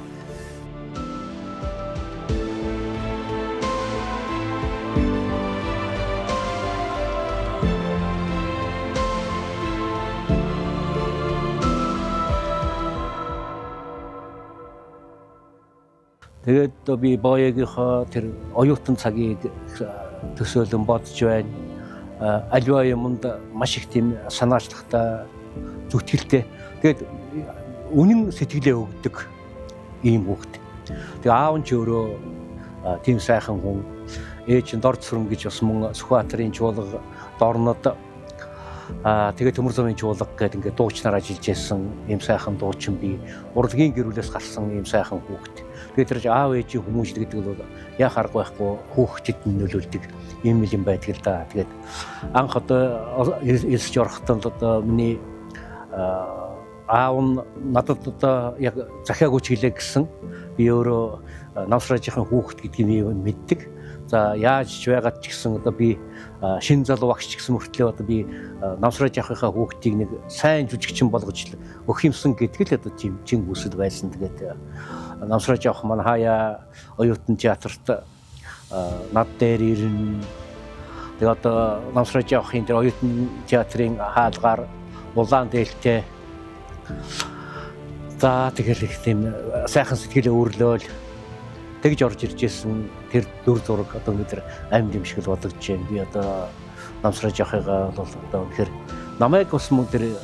Тэгээд би боёгийнхоо тэр оюутан цагийг төсөөлөн бодож байна. Аливаа юмд маш их тийм санаачлагтай зүтгэлтэй. Тэгээд үнэн сэтгэлээ өгдөг ийм хүүхэд. Тэгээд аав нь ч өөрөө тийм сайхан хүн. Ээж нь дорд сүрэн гэж бас мөн Сүхбаатарын чуулга дорнод тэгээд төмөр замын чуулга гэдэг ингээд дуучнаар ажиллаж байсан ийм сайхан дуучин би. Урлагийн гэрүүлээс гарсан ийм сайхан хүүхэд. Тэгээд тэр аав ээжийн хүмүүжил гэдэг бол яа харахгүй байхгүй хүүхдэд нөлөөлдөг юм юм байдаг л да. Тэгээд анх одоо элсж орохдоо одоо миний аав нь надад одоо яг захиагүй ч хэлээ гэсэн би өөрөө навсраажийн хүүхэд гэдгийг мэддэг. За яаж ч байгаад ч гэсэн одоо би шин залуу багш ч гэсэн мөртлөө одоо би навсраажийнхаа хүүхдийг нэг сайн жүжигчин болгож өгөх юмсан гэдэг л одоо тийм чин хүсэл байсан. Тэгээд навсрааж авах маань хаяа оюутан театрт над дээр ирнэ. Тэгээд одоо навсрааж авахын тэр оюутан театрын хаалгаар улаан дээлтэй За тэгэл их тийм сайхан сэтгэлээ өөрлөөл тэгж орж ирж исэн тэр дүр зураг одоо өнөөдөр амьд юм шиг л бодогдож байна. Би одоо намсраж явахыгаа бол одоо үнэхээр намайг бас мөн тэр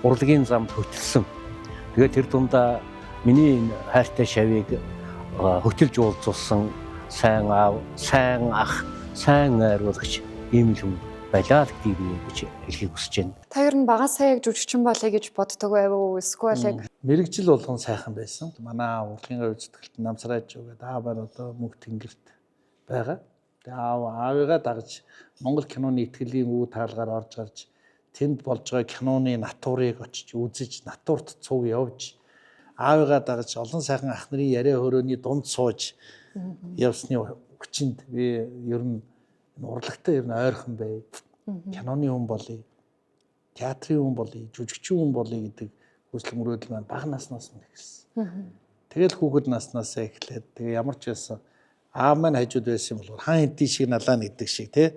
урлагийн замд хөтлсөн. Тэгээд тэр дундаа миний хайртай шавийг хөтөлж уулзуулсан сайн аав, сайн ах, сайн найруулагч ийм л хүн байлаа гэдгийг би гэж хэлхийг хүсэж байна. Та ер нь багасаа яг жүжигчин болъё гэж боддог байв уу? Эсвэл яг мэрэгжил болгон сайхан байсан. Манай урлагийн үзэтгэлд намсраач өгөөд аав маань одоо мөнх тэнгэрт байгаа. Тэгээ аавыгаа дагаж Монгол киноны итгэлийн үе таалгаар орж гарч тэнд болж байгаа киноны натурыг очиж үзэж, натурт цуг явж, аавыгаа дагаж олон сайхан ах нарын яриа хөрөөний дунд сууж явсны хүчинд би ер нь урлагтай ер нь ойрхон бай. Киноны хүн болъё, театрын хүн болъё, жүжигчин хүн болъё гэдэг хүсэл мөрөөдөл маань бага наснаас нь эхэлсэн. Тэгэл хүүхэд наснаасаа эхлээд тэгээ ямар ч байсан аав маань хажууд байсан юм бол хаан хэдий шиг налаа гэдэг шиг тий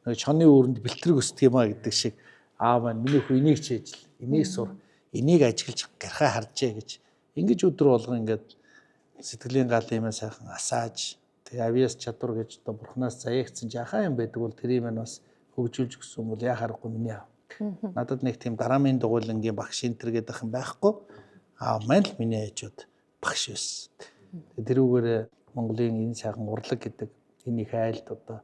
нэг чоны үүрэнд бэлтрэг өсдөг юм а гэдэг шиг аав маань миний хүү энийг чийж л энийг сур энийг ажиглаж гархаа харжээ гэж ингэж өдөр болгон ингээд сэтгэлийн гал юм сайхан асааж тэгээ авиас чадвар гэж одоо бурхнаас заяагцсан жахаа юм байдаг бол тэр юм бас хөгжүүлж өгсөн бол яа харахгүй миний аав. Надад нэг тийм дараамын дугуйлангийн багш энтер гэдэг юм байхгүй. Аав маань л миний хажууд багш байсан. Тэрүүгээр Монголын энэ сайхан урлаг гэдэг энэ их айлд одоо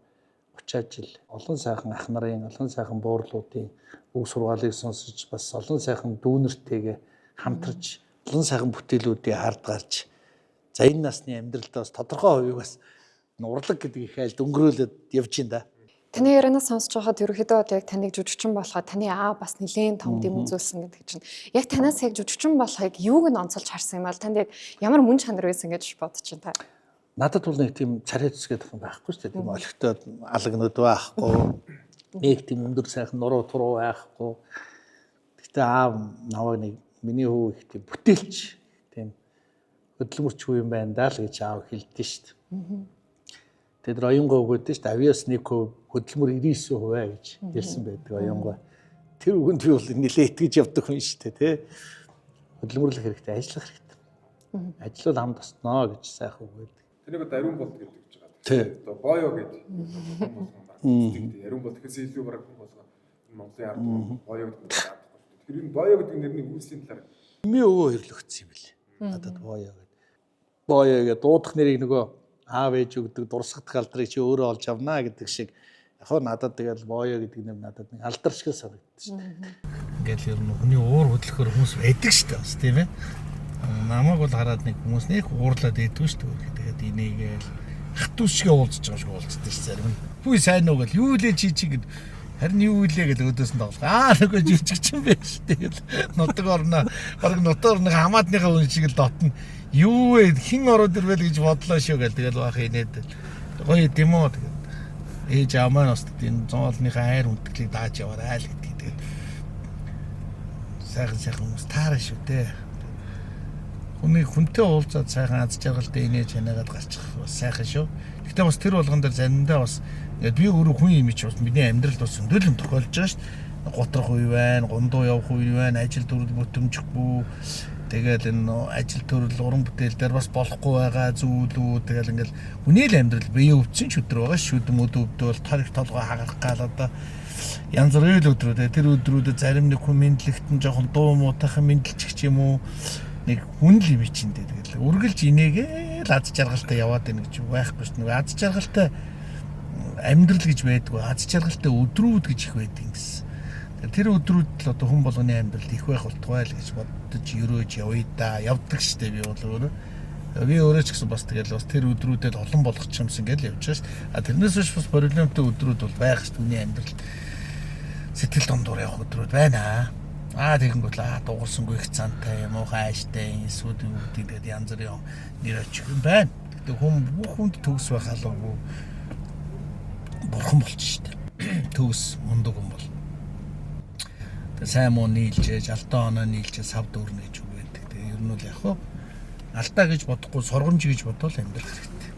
30 жил олон сайхан ах нарын, олон сайхан буурлуудын үг сургаалыг сонсож бас олон сайхан дүүнэртэйгээ хамтарч олон сайхан бүтээлүүдийг хард гарч за энэ насны амьдралдаа бас тодорхой хувийг бас урлаг гэдэг их айлд өнгөрөөлөд явж байна да. Таны ярианаас сонсож байхад ерөөхдөө яг таныг жүжигчин болоход таны аав бас нэлээд том дэм үзүүлсэн гэдэг чинь яг танаас яг жүжигчин болохыг юуг нь онцолж харсан юм бол танд яг ямар мөн чанар байсан гэж бодож байна та? Надад бол нэг тийм царай зүсгээд байхгүй шүү дээ. Тийм олигтой алагнууд байхгүй. Нэг тийм өндөр сайхан нуруу туруу байхгүй. Гэхдээ аав наваг нэг миний хүү их тийм бүтээлч тийм хөдөлмөрч хүү юм байна даа л гэж аав хэлдэж шүү дээ. Тэгээд оюнгоо өгөөд шүү дээ. Авиас нэг хөдөлмөр 99% гэж хэлсэн байдаг оюнгоо. Тэр үгэнд би бол нэлээд итгэж явдаг хүн шүү дээ, тий. Хөдөлмөрлөх хэрэгтэй, ажиллах хэрэгтэй. Ажиллал хамт тосноо гэж сайхан өгөөд. Тэнийг одоо ариун болт гэдэг гэж байгаа. Тий. Одоо боёо гэдэг. Ариун болт гэхээс илүү бараг болгоо. Монголын ард боёо гэдэг нь. Тэр энэ боёо гэдэг нэрний үүслийн талаар ми өвөө хөрлөгдсөн юм бэл. Надад боёо гэдэг. Боёо гэдэг дуудах нэрийг нөгөө аав ээж өгдөг дурсгах алдрыг чи өөрөө олж авнаа гэдэг шиг яг хоо надад тэгэл боёо гэдэг нэм надад нэг алдар шиг санагддаг шүү дээ. Ингээл ер нь хүний уур хөдлөхөр хүмүүс байдаг шүү дээ бас тийм ээ. Намайг бол хараад нэг хүмүүс нэг уурлаад идэггүй шүү дээ. Тэгээд энийгээл ах トゥ шиг уулзж байгаа шиг уулздаг шүү зарим нь. Хүй сайн уу гэл юу лээ чи гэд харин юу илээ гэдэг өдөөс нь тоглох. Нөгөө жүжигчин байж тэгэл нутаг орно. Бараг нутгаар нэг хамаатныхаа үн шиг л дотно. Юу вэ? Хин ороод ирвэл гэж бодлоо шүү гэл тэгэл баах инээд. Гоё тийм үү тэгээд. Ээж амаа нас тийм зоолныхаа хайр хүндгэлийг дааж яваарай л гэдэг. Тэгээд сайхан хүмүүс таарна шүү дээ. Хүнтэй уулзаад сайхан аз жаргалтай инээж ханаагаад гарчих бас сайхан шүү. Гэхдээ бас тэр болгон дээр заримдаа бас би өөрөө хүн юм чи бас миний амьдралд бас өндөлөм тохиолж байгаа шүү дээ. Готрох үе байна, гондоо явах үе байна, ажил төрөл бүтэмжихгүй. Тэгэл энэ ажил төрөл уран бүтээл дээр бас болохгүй байгаа зүйлүүд тэгэл ингээл хүний л амьдрал бие өвчин ч өдр байгаа шүү дээ. Өдөвдөл тарих толгой хагарах гал одоо янз бүрийн өдрүүд тэр өдрүүдэд зарим нэг хүн мэдлэгтэн жоохон дуу муутайхан мэдлчих юм уу нэг хүн л юм чинь тэгэл үргэлж инээгээл аз жаргалтай яваад байна гэж байхгүй шүү дээ. Аз жаргалтай амьдрал гэж байдгүй аз жаргалтай өдрүүд гэж их байдаг гэсэн. Тэр өдрүүд л одоо хүн болгоны амьдралд их байх болтугай л гэж бодож өрөөж явъя да явдаг штэ би бол өөрөө. Би өөрөө ч гэсэн бас тэгэл бас тэр өдрүүдэд олон болгох юмсан гэж явж байгаа ш. А тэрнээс биш бас проблемтай өдрүүд бол байх ш. Хүний амьдралд сэтгэл дондор явах өдрүүд байна. Тэгэнгүүт дуурсангүй их цантай юм уу хайштай эсвэл үүдийг тэгээд янз бүрийн нэр очих юм байна. Тэгтээ хүнд төгс байх алгүй бурхан болж штэ. Төгс мундаг юм бол. Тэгээд сайн муу нийлжээж алдаа оноо нийлжээ сав дүүрнэ гэж үг байдаг. Тэгээд ер нь л яг хөө алдаа гэж бодохгүй сургамж гэж бодвол амьдрах хэрэгтэй.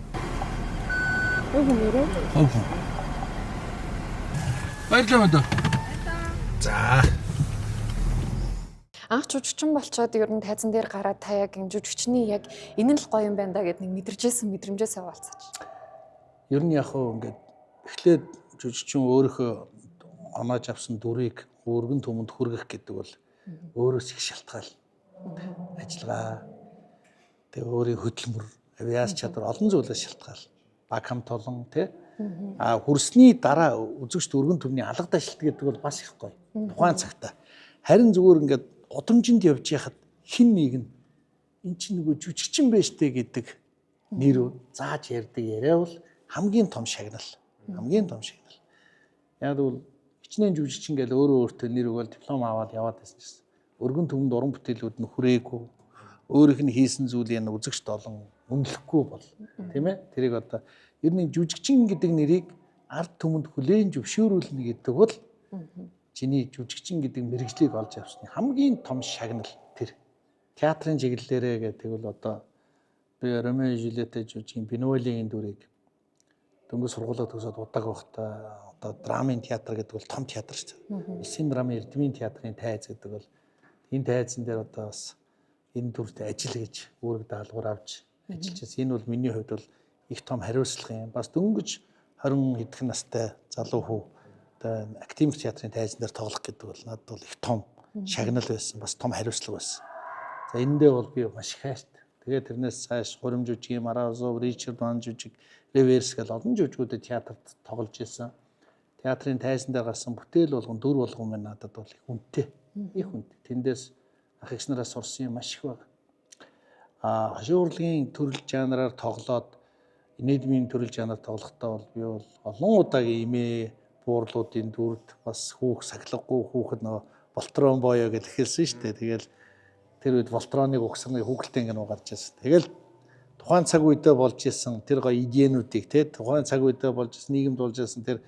Хөө. Баярлалаа. За. Анх жүжигчин болчоод ер нь тайзан дээр гараад та яг энэ жүжигчний яг энэ л гоё юм байна да гэд нэг мэдэрчээсэн мэдрэмжээсээ хаваалцаач. Ер нь яг хөө ингээд эхлээд жүжигчин өөрийнхөө оноож авсан дүрийг өргөн түмэнд хүргэх гэдэг бол өөрөөс их шалтгаал. Ажиллагаа тэгээ өөрийн хөдөлмөр, авиас чадвар олон зүйлээс шалтгаал. Баг хамт олон тий. Хүрсний дараа үзэгчд өргөн түмний алга ташлт гэдэг бол бас их гоё. Тухайн цагтаа. Харин зүгээр ингээд удамжинд явж яхад хин нэг нь эн чинь нөгөө жүжигчин байж тээ гэдэг нэр зааж ярьдаг яриа бол хамгийн том шагнал. Хамгийн том шагнал. Яг л хичнээн жүжигчин гэл өөрөө өөртөө нэр өгөөл диплом аваад яваад байсан гэсэн. Өргөн түмэнд уран бүтээлүүд нь хүрээгүй. Өөрийнх нь хийсэн зүйлийг үзэгчд олон үнэлэхгүй бол тийм ээ. Тэрийг одоо ер нь жүжигчин гэдэг нэрийг ард түмэнд хүлээн зөвшөөрүүлнэ гэдэг бол чиний жүжигчин гэдэг мэргэжлийг олж авсны хамгийн том шагнал тэр. Театрын чиглэлээрээ гэдэг бол одоо би Ромео и Жюльеттэй жүжигчин Бенуэлигийн дүрийг дөнгөж сургуулаа төгсөөд удааг байхдаа одоо драмын театр гэдэг бол том театр шүү дээ. Эсийн драмын эрдмийн театрын тайз гэдэг бол энэ тайзан дээр одоо бас энэ дүртэй ажил гэж үүрэг даалгавар авч ажиллаж байсан. Энэ бол миний хувьд бол их том хариуцлага юм. Бас дөнгөж 20 хэдхэн настай залуу хүү одоо актив театрын тайзан дээр тоглох гэдэг бол надад бол их том шагнал байсан. Бас том хариуцлага байсан. За энэндээ бол би маш их хайрт. Тэгээд тэрнээс цааш Гурам жүжиг, Маразов, Ричард Ван жүжиг, Реверс гэл олон жүжигүүдэд театрт тоглож исэн. Театрын тайзан дээр гарсан бүтээл болгон дүр болгон минь надад бол их үнэтэй. Их үнэтэй. Тэндээс ах эгч нараас сурсан юм маш их байна. Хошуу урлагийн төрөл жанраар тоглоод инедмийн төрөл жанраар тоглохдоо бол би бол олон удаагийн имээ буурлуудын дүрд бас хүүх сахилгагүй хүүхэд нөгөө Волтрон боёо гэж хэлсэн шүү дээ. Тэгэл тэр үед Волтроныг угсрны хүүхэлтэй ингэ гарч ирсэн. Тэгэл тухайн цаг үедээ болж исэн тэр гоё идеянуудыг тухайн цаг үедээ болж исэн нийгэмд болж исэн тэр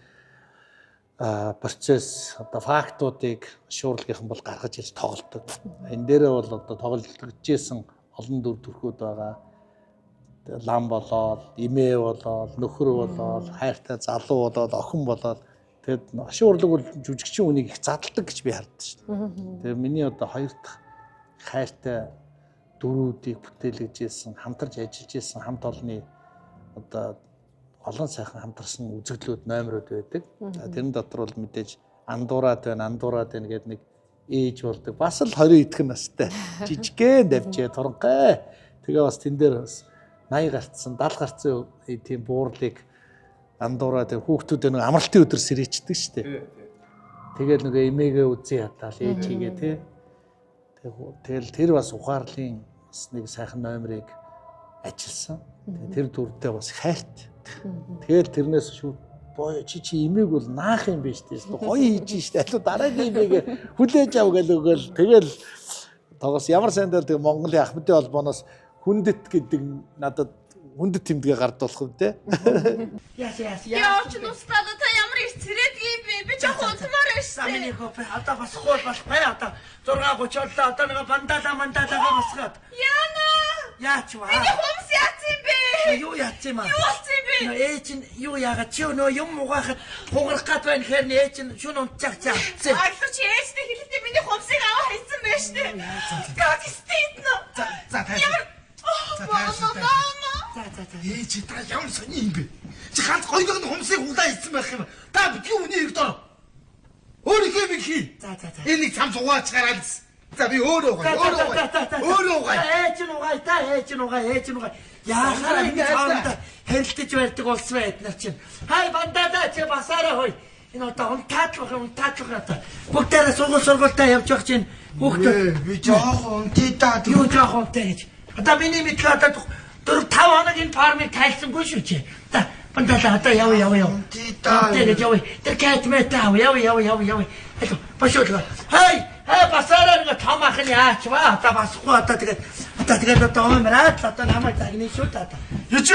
процесс одоо фактуудыг шуурлагийнхан бол гаргаж ирж тоглолдог. Энэ дээрээ бол одоо тоглогдчихсэн олон дүр төрхүүд байгаа. Лам болоод, имээ болоод, нөхөр болоод, хайртай залуу болоод, охин болоод тэгэд шуурлаг бол жүжигчин үнийг их задалдаг гэж би хардсан шүү дээ. Тэгээ миний одоо хоёр дахь хайртай дөрүүдийг бүтээлгэж ийсэн, хамтарч ажиллаж ийсэн хамт олонны одоо олон сайхан хамтарсан үзэгдлүүд номерууд байдаг. Тэрэн дотор бол мэдээж андуураад байна гэдэг нэг ээж болдог. Бас л 20 идэх настай. Жижигхэн давжээ туранхай. Тэгээ бас тэн дээр бас 80 гарцсан, 70 гарцсан тийм буурлыг андуураад хүүхдүүд нэг амралтын өдөр сэрээчдэг шүү дээ. Тэгэл нөгөө эмээгээ үзье ятаал ээжигээ тий. Тэгэл тэр бас ухаарлын нэг сайхан номерыг ажилласан. Тэр дүрдээ бас хайрт. Тэгэл тэрнээс шууд боо чи имээг бол наах юм биш тийм гоё хийж штэ. Алуу дараагийн имээг хүлээж ав гэл өгөөл. Тэгэл тогос ямар сайн дээр тэг Монголын Ахмадын холбооноос хүндэт гэдэг надад хүндэт тэмдгээ гардуулах юм те. Яа ч нустаад та ямар их цэрэдэг юм бэ? Би жоохон унтмаар байсан. Миний хопе одоо бас хоол болох бай одоо 6:30 одоо нэг бандалаа басгаад. Яна! Яач ваа. Миний хумс яац юм бэ? Юу яац юм аа? Юу болсон юм бэ? Ээж нь юу яагаад чи нөө юм угаахад хугарах гад байна гэхээр ээж нь шүн унтчих чаацсан. Айлуу чи ээжтэй хэлэлтэй миний хумсыг аваа хайсан байж тээ. God стейт нөө. За ямар ээж та ямар сони юм бэ? Чи ганц гойгон хумсыг углаа ийсэн байх юм. Та битгий үний ирд ороо. Өөрийнхөө би хий. Энийг цамц угаач гараалс. За би өөрөө угаая. Өөрөө угаая. Ээж нь угаая. Яахаа ингэ цаавда хэлтэж байдаг улс байднаар чинь. Хай бандаа чи басаараа хой. Энэ одоо унтаадлах одоо. Бүгдээрээ сургуультаа явж байгаа чинь хүүхдүүд би жоохон унтаа. Юу жоохон унтаа гэж. Одоо миний мэдлээ одоо 4-5 хоног энэ фармыг тайлсангүй шүү чи. Одоо бандаа одоо яв. Унтаа гэж яв. Тэр кэтмэт яв. Алуу башуулга. Хай басаараа нэг том ах нь яач ба одоо басхгүй тэгээд одоо омраад одоо намайг загны шүү та. Яч.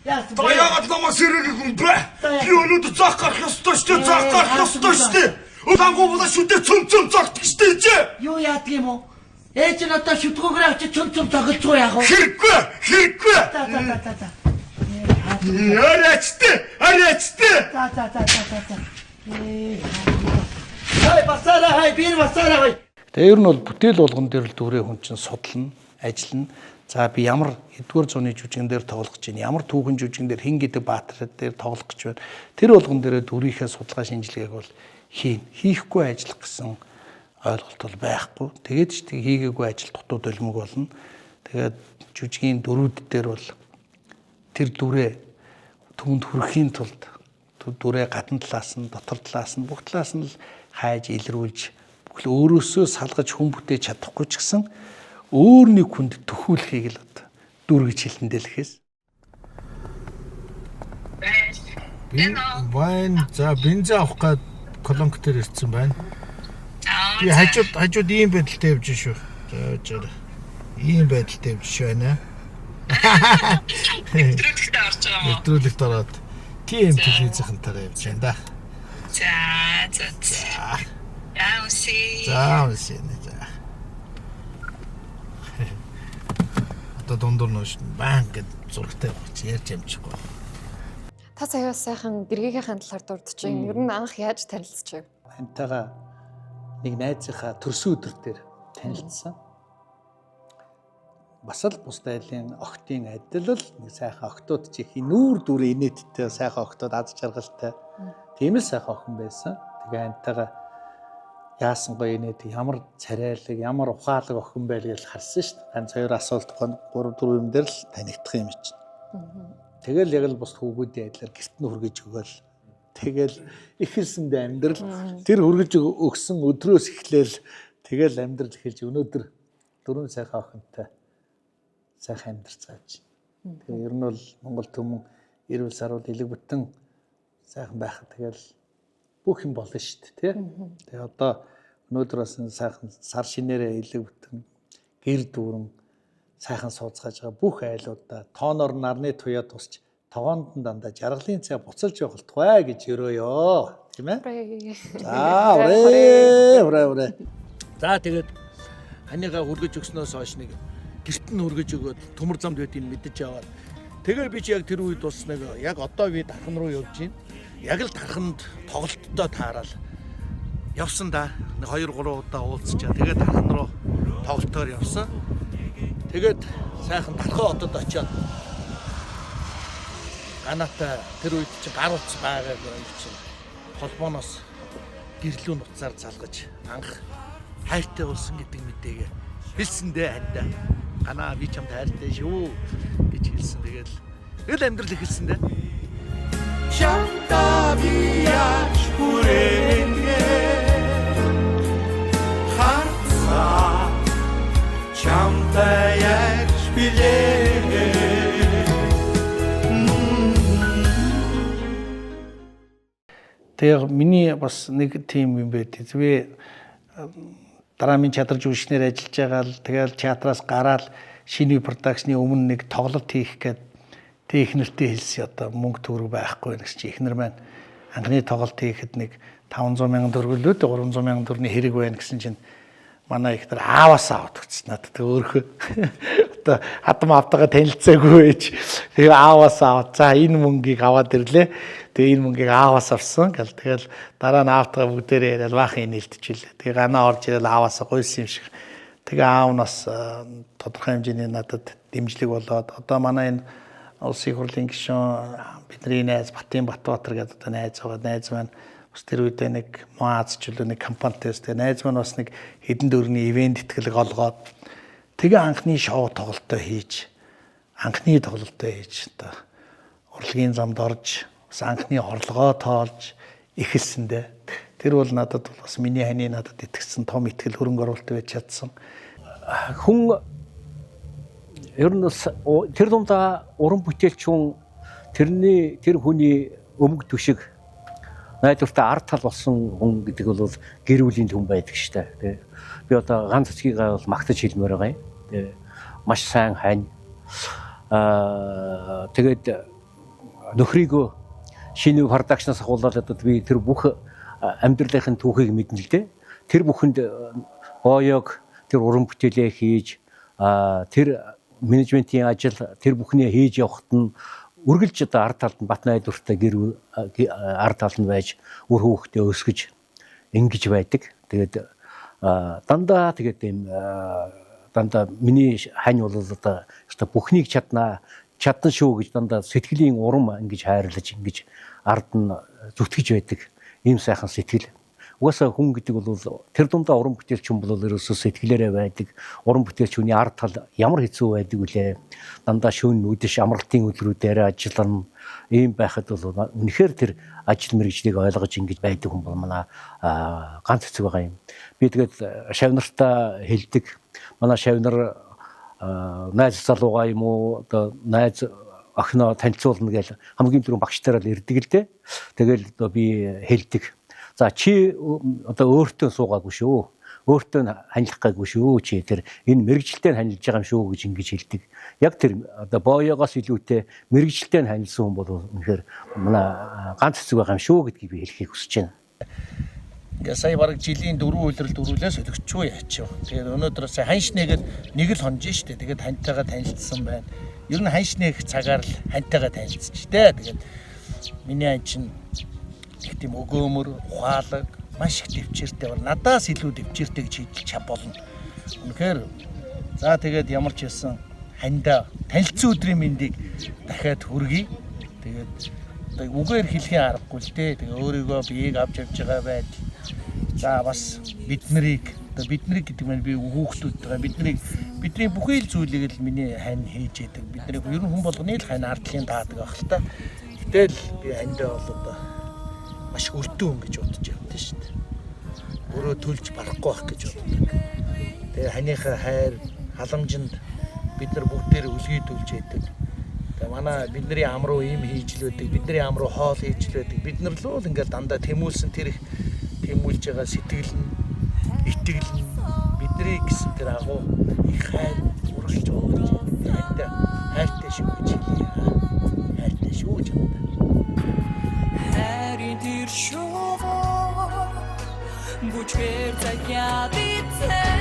Одоо яагаад намайг сэрэг юм бэ? Би өнөөдөр зах гарах ёстой шүү дээ. Улаангуу болоо шүтээ цөм зогтчих шүү дээ. Юу яадаг юм уу? Ээж нь одоо шүтгүүгээр авчиж цөм тоглоцгоо яах вэ? Хэрэггүй. Арайчтэй. За. Хай басаараа хай. Тэгээ ер нь бол бүтээл болгон дээр л дүрээ хүн чинь судална, ажиллана. За би ямар эдгээр зууны жүжигэн дээр тоглох гэж байна, ямар түүхэн жүжигэн дээр хин гэдэг баатар дээр тоглох гэж байна. Тэр болгон дээрээ дүрийнхээ судалгаа шинжилгээг бол хийхгүй ажиллах гэсэн ойлголт бол байхгүй. Тэгээд ч тийг хийгээгүй ажил дутууд өлмөг болно. Тэгээд жүжигийн дөрүүд дээр бол тэр дүрээ түмэнд хүрэхийн тулд дүрээ гадна талаас нь, дотор талаас нь, бүх талаас нь л хайж илрүүлж бүхэл өөрөөсөө салгаж хүн бүтээж чадахгүй ч гэсэн өөр нэг хүнд төхүүлэхийг л дүр гэж хэлэндээ л гэхээс. Вайн за бензин авах гээд колонк дээр ирсэн байна. Би хажууд ийм байдалтай явж шүү. За ийм байдалтай явж байна. Нэвтрүүлэгт орж байгаа юм уу? Нэвтрүүлэгт ороод тийм телевизийнхантайгаа явж байна да. За. Яа үсэ. Одоо дундуур нөөш банк гэж зургтай явж ярьж амжихгүй. Та сая сайхан гэргийнхээ талаар дурдж байна. Ер нь анх яаж танилцчихв? Хантайгаа нэг найзынхаа төрсөн өдөр дээр танилцсан. Бас л бус дайлын охтын адил л нэг сайхан охтууд чихий нүүр дүр инээдтэй сайхан охтууд аз жаргалтай. Тийм л сайхан охин байсан. Тэгээ хантайгаа яасан гоё инээд ямар царайлаг, ямар ухаалаг охин байл гэж харсан шүү дээ. Ганц хоёр асуулт 3-4 юм дээр л танигдах юм чинь. Тэгэл яг л бус хүүгүүдийн адилаар гэрт нь хүргэж өгөөл. Тэгэл ихэлсэндээ амьдрал тэр хүргэж өгсөн өдрөөс эхлээл тэгэл амьдрал эхэлж өнөөдөр 4 сайхан охинтой сайхан амьдарч байгаа чинь. Тэгээ ер нь бол Монгол төмөн эрүүл сарвал элэг бүтэн сайхан байхад тэгэл бүх юм болно шүү дээ, тий. Тэгээ одоо өнөөдөр бас сайхан сар шинээрээ элэг бүтэн гэр дүүрэн сайхан сууцгааж байгаа бүх айлуудаа тооноор нарны туяа тусч тогоонд нь дандаа жаргалын цай буцалж явалтугай гэж өрөөё, тийм ээ. За, ураа. За тэгээд ханийгаа хүргэж өгснөөс хойш нэг гэрт нь хүргэж өгөөд төмөр замд байдгийг мэдэж аваад тэгээ би ч яг тэр үед бас нэг яг одоо би дархан руу явж байна. Яг л дарханд тоглолттой таарал явсан да. Нэг 2-3 удаа уулзчаа. Тэгээд дархан руу тоглолтоор явсан. Тэгээд сайхан дархан хотод очиод ганаатай тэр үед чи гар утас байгааг чинь холбооноос гэрлүүн утсаар залгаж анх хайртай болсон гэдэг мэдээгээ хэлсэндээ хандаа. Ганаа би чамд хайртай шүү гэж хэлсэн. Тэгээд амьдрал эхэлсэн дээ. Чамта бияч хүрэнгэ харцаа чамта яч билээ. Тэгээ миний бас нэг тим юм байт. Зүгээр драмын театр жүжигчнэр ажиллаж байгаа л тэгэл театраас гараад шинэ продакшны өмнө нэг тоглолт хийх гээд технэртэй хэлсэн одоо мөнгө төгрөг байхгүй гэсэн чи ихнэр маань анхны тоглолт хийхэд нэг 500 мянган төгрөг лөө 300 мянган төгрөгийн хэрэг байна гэсэн чинь манай ихнэр ааваасаа авдагцсан надад өөрхөө одоо хатам автагаа танилцаагүй байж тэгээ ааваасаа за энэ мөнгийг аваад ирлээ тэгээ энэ мөнгийг ааваас авсан гэл тэгэл дараа нь аавтайгаа бүгдээрээ яриад баахан нийлдчихлээ тэгээ ганаа орж ирэл ааваасаа гуйсан юм шиг тэгээ аав нас тодорхой хэмжээний надад дэмжлэг болоод одоо манай энэ улсын хурлын гишүүн бидний найз Батын Батбаатар гэдэг одоо найз байгаа. Найз маань бас тэр үедээ нэг Моаз чөлөө нэг компанитэйс тэгээ найз маань бас нэг хэдэн дөрвний ивент итгэлэг олгоод тэгээ анхны шоу тоглолтоо хийж одоо урлагийн замд орж бас анхны орлогоо тоолж эхэлсэндээ тэр бол надад бас миний ханы надад итгэсэн том итгэл хөрөнгө оруулалт байж чадсан. Хүн ер нь тэр дундаа уран бүтээлч хүн тэр хүний өмг төшиг найдвартай ард тал болсон хүн гэдэг бол гэр бүлийн хүн байдаг шүү дээ. Би одоо ганц зэгийг бол магтаж хэлмээр байгаа юм. Маш сайн хань. Тэгээд нөхрийгөө шинэ продакшнаас ахуулаад би тэр бүх амьдралынхын түүхийг мэднэ л дээ. Тэр бүхэнд боёг тэр уран бүтээлээ хийж тэр менежментийн ажил тэр бүхнээ хийж явахад нь үргэлж одоо ард талд нь бат найдвартай гэр ард талд нь байж үр хүүхдээ өсгөж ингэж байдаг. Тэгээд дандаа тэгээд ийм дандаа миний хань бол одоо бүхнийг чадна шүү гэж дандаа сэтгэлийн урам ингэж хайрлаж ингэж ард нь зүтгэж байдаг ийм сайхан сэтгэл. Угаасаа хүн гэдэг бол тэр дундаа уран бүтээлч хүн бол ерөөсөө сэтгэлээрээ байдаг. Уран бүтээлч хүний ард тал ямар хэцүү байдаг вүлээ. Дандаа шөнө нүдэш амралтын өдрүүдээр ажиллана. Ийм байхад бол үнэхээр тэр ажил мэргэжлийг ойлгож ингэж байдаг хүн бол манай ганц хэцүү байгаа юм. Би тэгээд шавнартаа хэлдэг. Манай шавнар найз залуугаа юм уу одоо найз охиноо танилцуулна гэж хамгийн түрүүн багштайраа л ирдэг л дээ. Тэгэл одоо би хэлдэг. За чи одоо өөртөө суугаагүй шүү. Өөртөө ханилах гайгүй шүү. Чи тэр энэ мэрэгжилтэй ханилж байгаа юм шүү гэж ингэж хэлдэг. Яг тэр одоо боёогоос илүүтэй мэрэгжилтэй ханилсан хүн бол үнэхээр манай ганц хэсэг байгаа юм шүү гэдгийг би хэлхийг хүсэж байна. Ингээ сая бараг жилийн 4 үйлрэл дөрвөлээс солигчгүй яач. Тэгээд өнөөдөр сая ханьшнэгээд нэг л хонж штэ. Тэгээд хантайгаа танилцсан байна. Ер нь ханьшнэх цагаар л хантайгаа танилцчихтэй. Тэгээд миний ань чинь их тийм өгөөмөр, ухаалаг, маш их төвчээртэй бол надаас илүү төвчээртэй гэж хэлж болно. Үнэхээр за тэгээд ямар ч байсан хандаа танилцсан өдрийн мэндийг дахиад хүргэе. Тэгээд үгээр хэлхийн аргагүй л дээ. Тэгээд өөрийгөө биеийг авч явж байгаа байдал. За бас биднийг гэдэг маань би хүүхдүүд байгаа. Бидний бүхий л зүйлийг л миний хань хийж яадаг. Бидний ер нь хүн болгоны л хань ардлын даадаг ах л та. Гэтэл би хандаа бол одоо маш өртөө гэж бодож явдсан шүү дээ. Өөрөө төлж барахгүй байх гэж боддог. Тэгээ ханыхаа хайр, халамжинд бид нар бүгдээр үлгий төлж яадаг. Тэгээ манай бидний ам руу им хийж л байдаг, бидний ам руу хоол хийж л байдаг. Бид нар л ингээл дандаа тэмүүлсэн тэр их тэмүүлж байгаа сэтгэл нь, итгэл нь бидний гэсэн тэр агуу их хайр үргэлж байгаа. Хайртай шүү гэж хэлье. Хайртай шүү гэж байна. Тэр шово бүчээр цагяа битээ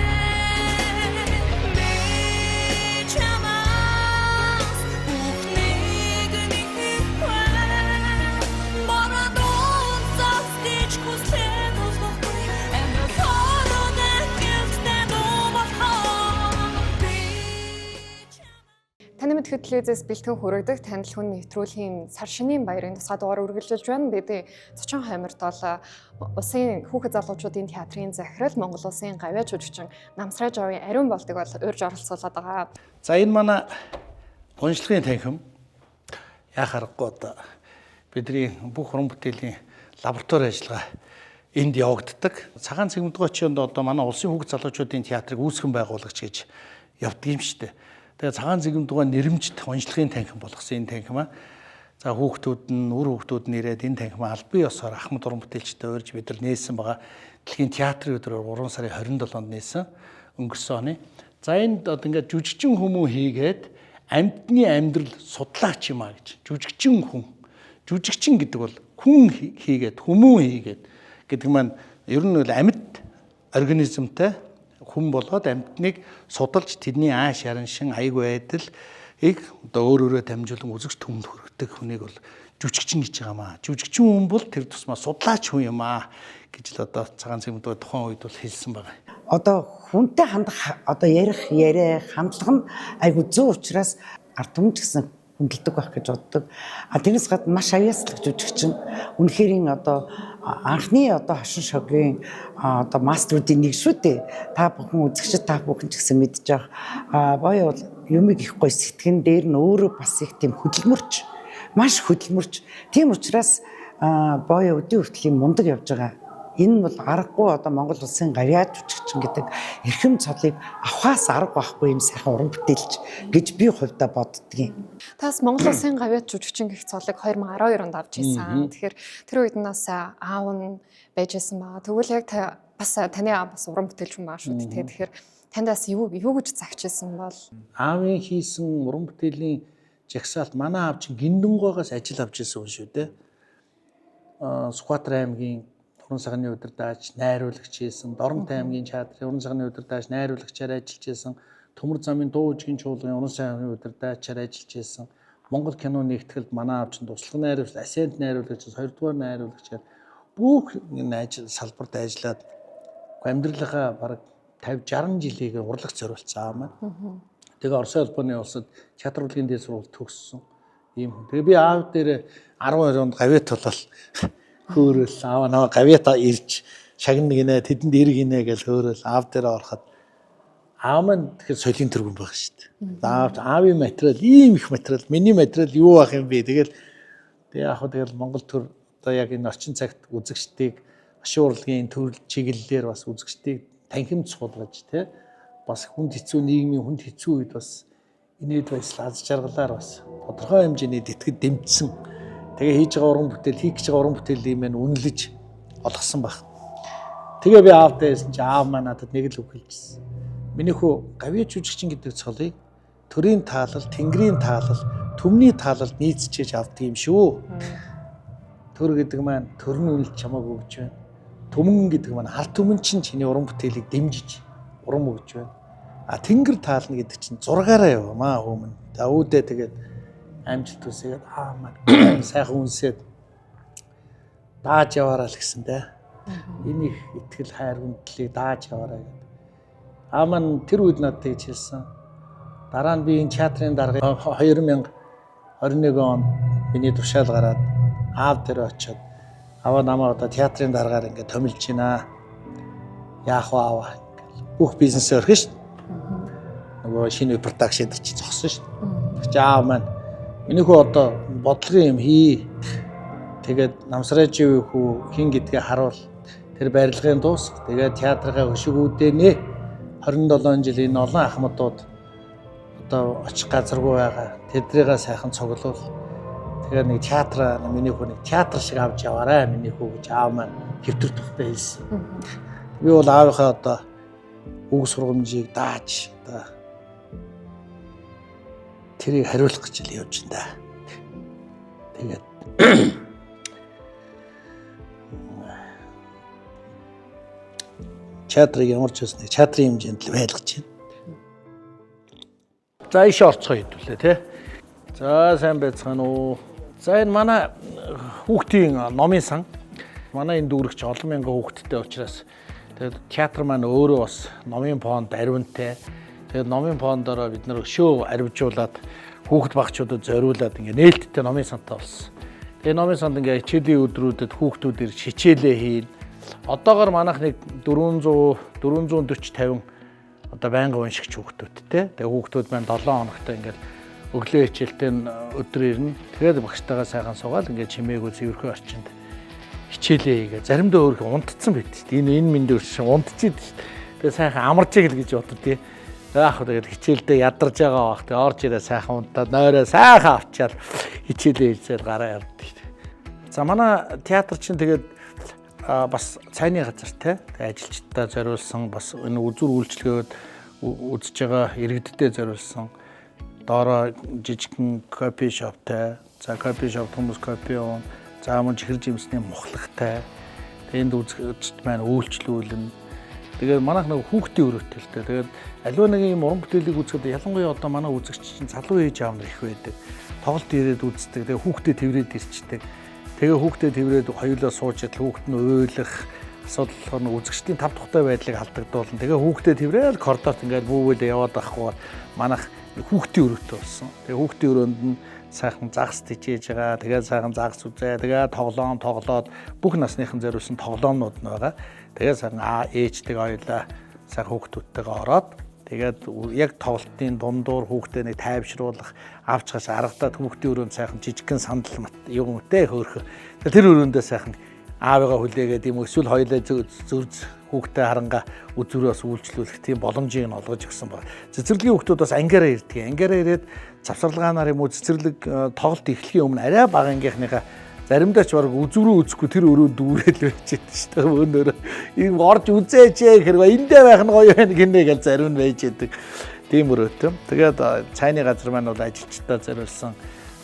бичамаас бүхнийг нэгтвэ марадон застич хүслэн усгүй эмбэхорон эхэлтэн домахаа. Таны мэд хөтлөөс бэлтгэн хүргэдэг танил хүн нэвтрүүлгийн сар шинийн баярын тусгай дугаар үргэлжилж байна. Бид Цочин хойморт бол улсын хүүхэд залуучуудын театрын захирал Монгол улсын гавьяа жүжигчин Намсраж авийн ариун болдог бол урьж оролцуулаад байгаа. За энэ манай уншлагын танхим яа харахгүй одоо бидний бүх уран бүтээлийн лаборатори ажиллагаа энд явагддаг. Цагаан цэгмэдгөөчөнд одоо манай улсын хүүхэд залуучуудын театрыг үүсгэн байгуулагч гэж явдаг юм шүү дээ. Тэгээ цагаан цэгмэдгөө нэрмжт уншлагын танхим болгосон энэ танхимаа за хүүхдүүд нь үр хүүхдүүд нь ирээд энэ танхимаа албан ёсоор Ахмад уран бүтээлчтэй урьж бид нар нээсэн байгаа. Дэлхийн театрын өдрөөр 3 сарын 27-нд нээсэн өнгөрсөн оны. За энд одоо ингээд жүжигчин хүмүүс хийгээд амьтны амьдрал судлаач юм а гэж. Жүжигчин хүн. Жүжигчин гэдэг бол хүн хийгээд хүмүүн хийгээд гэдэг маань ер нь бол амьд организмтай хүн болгоод амьтныг судалж тэдний ааш хараншин аяг байдал их одоо өөрөөрөө дамжуулан үзэгч түмэнд хүргэдэг хүнийг бол жүжигчин гэж байгаа маа. Жүжигчин хүн бол тэр тусмаа судлаач хүн юм аа гэж л одоо цагаан цэгмэдгөө тухайн үед бол хэлсэн байгаа. Одоо хүнтэй хандах одоо яриа хандлага нь айгу зөв учраас ард түмэн ч гэсэн хүндэлдэг байх гэж боддог. Тэрнээс гадна маш аяаслаг жүжигчин. Үнэхэрийн одоо анхны одоо хошин шогийн одоо мастеруудын нэг шүү дээ. Та бүхэн үзэгчид та бүхэн ч гэсэн мэдж байгаа. Боё бол юмыг их гоё сэтгэн дээр нь өөрөө бас их тийм хөдөлмөрч, маш хөдөлмөрч. Тийм учраас боё өдөө хүртэл мундаг явж байгаа. Энэ бол аргагүй одоо Монгол улсын гавьяа жүжигчин гэдэг эрхэм цолыг авахаас арга байхгүй юм сайхан уран бүтээлч гэж би хувьдаа боддгийн. Тас Монгол улсын гавьяа жүжигчин гэх цолыг 2012 онд авч ирсэн. Тэгэхээр тэр үед нас аав нь байжсэн байгаа. Тэгвэл яг бас таны аав бас уран бүтээлч юм аа шүү дээ. Тэгэхээр таньдаас юу гэж загчилсан бол аавын хийсэн уран бүтээлийн жагсаалт манай аав чинь Гиндүнгойгоос ажил авч ирсэн хүн шүү дээ. Сүхбаатар аймгийн Уран цагааны удирдаач, найруулагч хийсэн, Доронтой аймгийн театрын уран цагааны удирдаач, найруулагчаар ажиллаж байсан, Төмөр замын дуу үжигийн чуулганы уран цагааны удирдаачаар ажиллаж байсан, Монгол кино нэгтгэлд манай аав чинь туслах найруулагч, Асент найруулагч, 2 дугаар найруулагчаар бүх энэ ажил салбарт ажиллаад Амьдралынхаа бараг 50-60 жилийг урлаг зориулсан аав маань. Тэгээ Оросын улбаны улсад театр урлагийн дээд сургууль төгссөн. Ийм хүн. Тэгээ би аав дээр 12 онд гавьяат болол хөөрөл аав наваа гавьяат ирж шагнаг гинэ тэдэнд ирэг гинэ гэж хөөрөл аав дээр ороход аав маань тэгэхээр соёлын тэргүүн байх шүү дээ. Аавын материал ийм их материал миний материал юу байх юм бэ? Тэгэл яг хөө тэгэл Монгол төр одоо яг энэ орчин цагт үзэгчдийг ашиг урлагийн төрөл чиглэлээр бас үзэгчдийг танхимд суулгаж тий бас хүнд хэцүү нийгмийн хүнд хэцүү үед бас инээд байсал аз жаргалаар бас тодорхой хэмжээний тэтгэд дэмжсэн. Тэгээ хийж байгаа уран бүтээл хийх гэж байгаа уран бүтээлийн мань үнэлж олгосон баг. Тэгээ би аавтай хэлсэн чи аав маань надад нэг л үг хэлжсэн. Миний хүү гавьяа жүжигчин гэдэг цолыг төрийн таалал, тэнгэрийн таалал, түмний таалалд нийцчээж авдаг юм шүү. Төр гэдэг маань төрн үнэлж чамааг өгч байна. Түмэн гэдэг маань аль түмэн чинь чиний уран бүтээлийг дэмжиж урам өгч байна. А тэнгэр таална гэдэг чинь зургаараа явмаа өмнө. За үүдээ тэгээд амжилт үсгээд маань сайхан үнсээд дааж яваараа л гэсэн дээ. Энэ их итгэл хайр хүндлийг дааж яваараа гэдэг. Маань тэр үед надад тэгж хэлсэн. Дараа нь би энэ театрын дарга 2021 онд миний тушаал гараад аав дээр очиод аваа намаа одоо театрын даргаар ингээд томилж байна. Яах вэ аваа? Бүх бизнес өрхөн шүү дээ. Нөгөө шинэ продакшн дээр чи зогсон шүү дээ. Тэгж аав маань миний хүү одоо бодлогын юм хий. Тэгээд намсраажийн хүү хин гэдгээ харуул. Тэр барилгын дуус. Тэгээд театрын хөшгүүдээ нэ 27 жил энэ олон ахмадууд одоо очих газаргүй байгаа. Тэдрийгээ сайхан цуглуул. Тэгэхээр нэг театр миний хүү нэг театр шиг авч яваарай миний хүү гэж аав маань хэвтэр тухтай хэлсэн. Би бол аавынхаа одоо үг сургамжийг дааж одоо тэрийг хариулах гэж л явж байна да. Тэгээд театрыг ямар ч үснэ театрын хэмжээнд л байлгаж байна. За иш орцгоо хэдүүлээ тий. За сайн байцгаана уу. За энэ манай хүүхдийн номын сан. Манай энэ дүүрэгч олон мянган хүүхэдтэй учраас тэгээд театр маань өөрөө бас номын фонд ариунтай. Тэгээд номын фондороо бид нэр өшөө арвижуулаад хүүхэд багчуудад зориулаад ингээ нээлттэй номын сантай болсон. Тэгээд номын санд ингээ хичээлийн өдрүүдэд хүүхдүүд ирж хичээлээ хийн. Одоогоор манайх нэг 400 440 50 одоо байнга уншигч хүүхдүүдтэй. Тэгээ хүүхдүүд маань 7 хоногт ингээл өглөө хичээлтэй өдөр ирнэ. Тэгээд багштайгаа сайхан суугаад ингээ чимээгүй цэвэрхэн орчинд хичээлээ хийгээ. Заримдаа өөрөө унтцсан байт шүү дээ. Энэ минь дөр шиг унтчихэд шүү дээ. Тэгээ сайхан амарч ийг л гэж боддоо. Яг хөө тэгээд хичээлдээ ядарч байгаа бах. Тэгээ орж ирээ сайхан унтаад нойроо сайхан авчаал хичээлээ хийлцээд гараа явддаг шүү дээ. За манай театр чинь тэгээд бас цайны газар те ажилчдаа зориулсан бас энэ үзүр үйлчлэгээд үзэж байгаа иргэдтэй зориулсан доороо жижигхэн кофе шоптай. За кофе шоп хүмүүс кофе уун. За мөн чихэр жимсний мухлагтай. Тэнд үзэгчд маань үйлчлүүлнэ. Тэгээд манайх нэг хүүхдийн өрөөтөлтэй. Тэгээд аливаа нэг юм уран бүтээлийг үзэхэд ялангуяа одоо манай үзэгч чинь залуу ээж аав нар их байдаг. Тоглолт ирээд үздэг. Тэгээд хүүхдэд тэврээд ирчдэг. Тэгээ хүүхдэд тэврээд хоёулаа суучаад хүүхд нь уйлах асуудал болохоор үзэгчдийн тав тухтай байдлыг алдагдуулна. Тэгээ хүүхдэд тэврээл коридорт ингээд бүүвэлээ яваад байхгүй манайх хүүхдийн өрөөтэй болсон. Тэгээ хүүхдийн өрөөнд нь сайхан загас тижээж байгаа. Тэгээ сайхан загас үзээ. Тэгээ тоглоод бүх насныхан зориулсан тоглоомнууд нь байгаа. Тэгээ сайхан ээжтэй хоёулаа сайхан хүүхдүүдтэйгээ ороод тэгээд яг тоглолтын дундуур хүүхдээ нэг тайвшруулах авч хаш аргадаад хүүхдийн өрөөнд сайхан жижигхэн сандал юм үтэй хөөрхө. Тэр өрөөндөө сайхан аавыгаа хүлээгээд юм эсвэл хоёулаа зүрз хүүхдээ харанга үзүүрээс үйлчлүүлэх тийм боломжийг нь олгож өгсөн баг. Цэцэрлэгийн хүүхдүүд бас ангиараа ирдэг. Ангиараа ирээд завсарлагаанаар юм уу цэцэрлэг тоглолт эхлэхийн өмнө арай бага ангийнхныхаа заримдаа ч баг үзүүрөө үзэхгүй тэр өрөө дүүрэл байж байдаг шүү дээ. Өнөөрөө ийм орж үзээч хэрэг эндээ байх нь гоё байна гинэ гэж зарим нь байж байдаг. Тийм өрөөтэй. Тэгээд цайны газар маань бол ажилчдаа зориулсан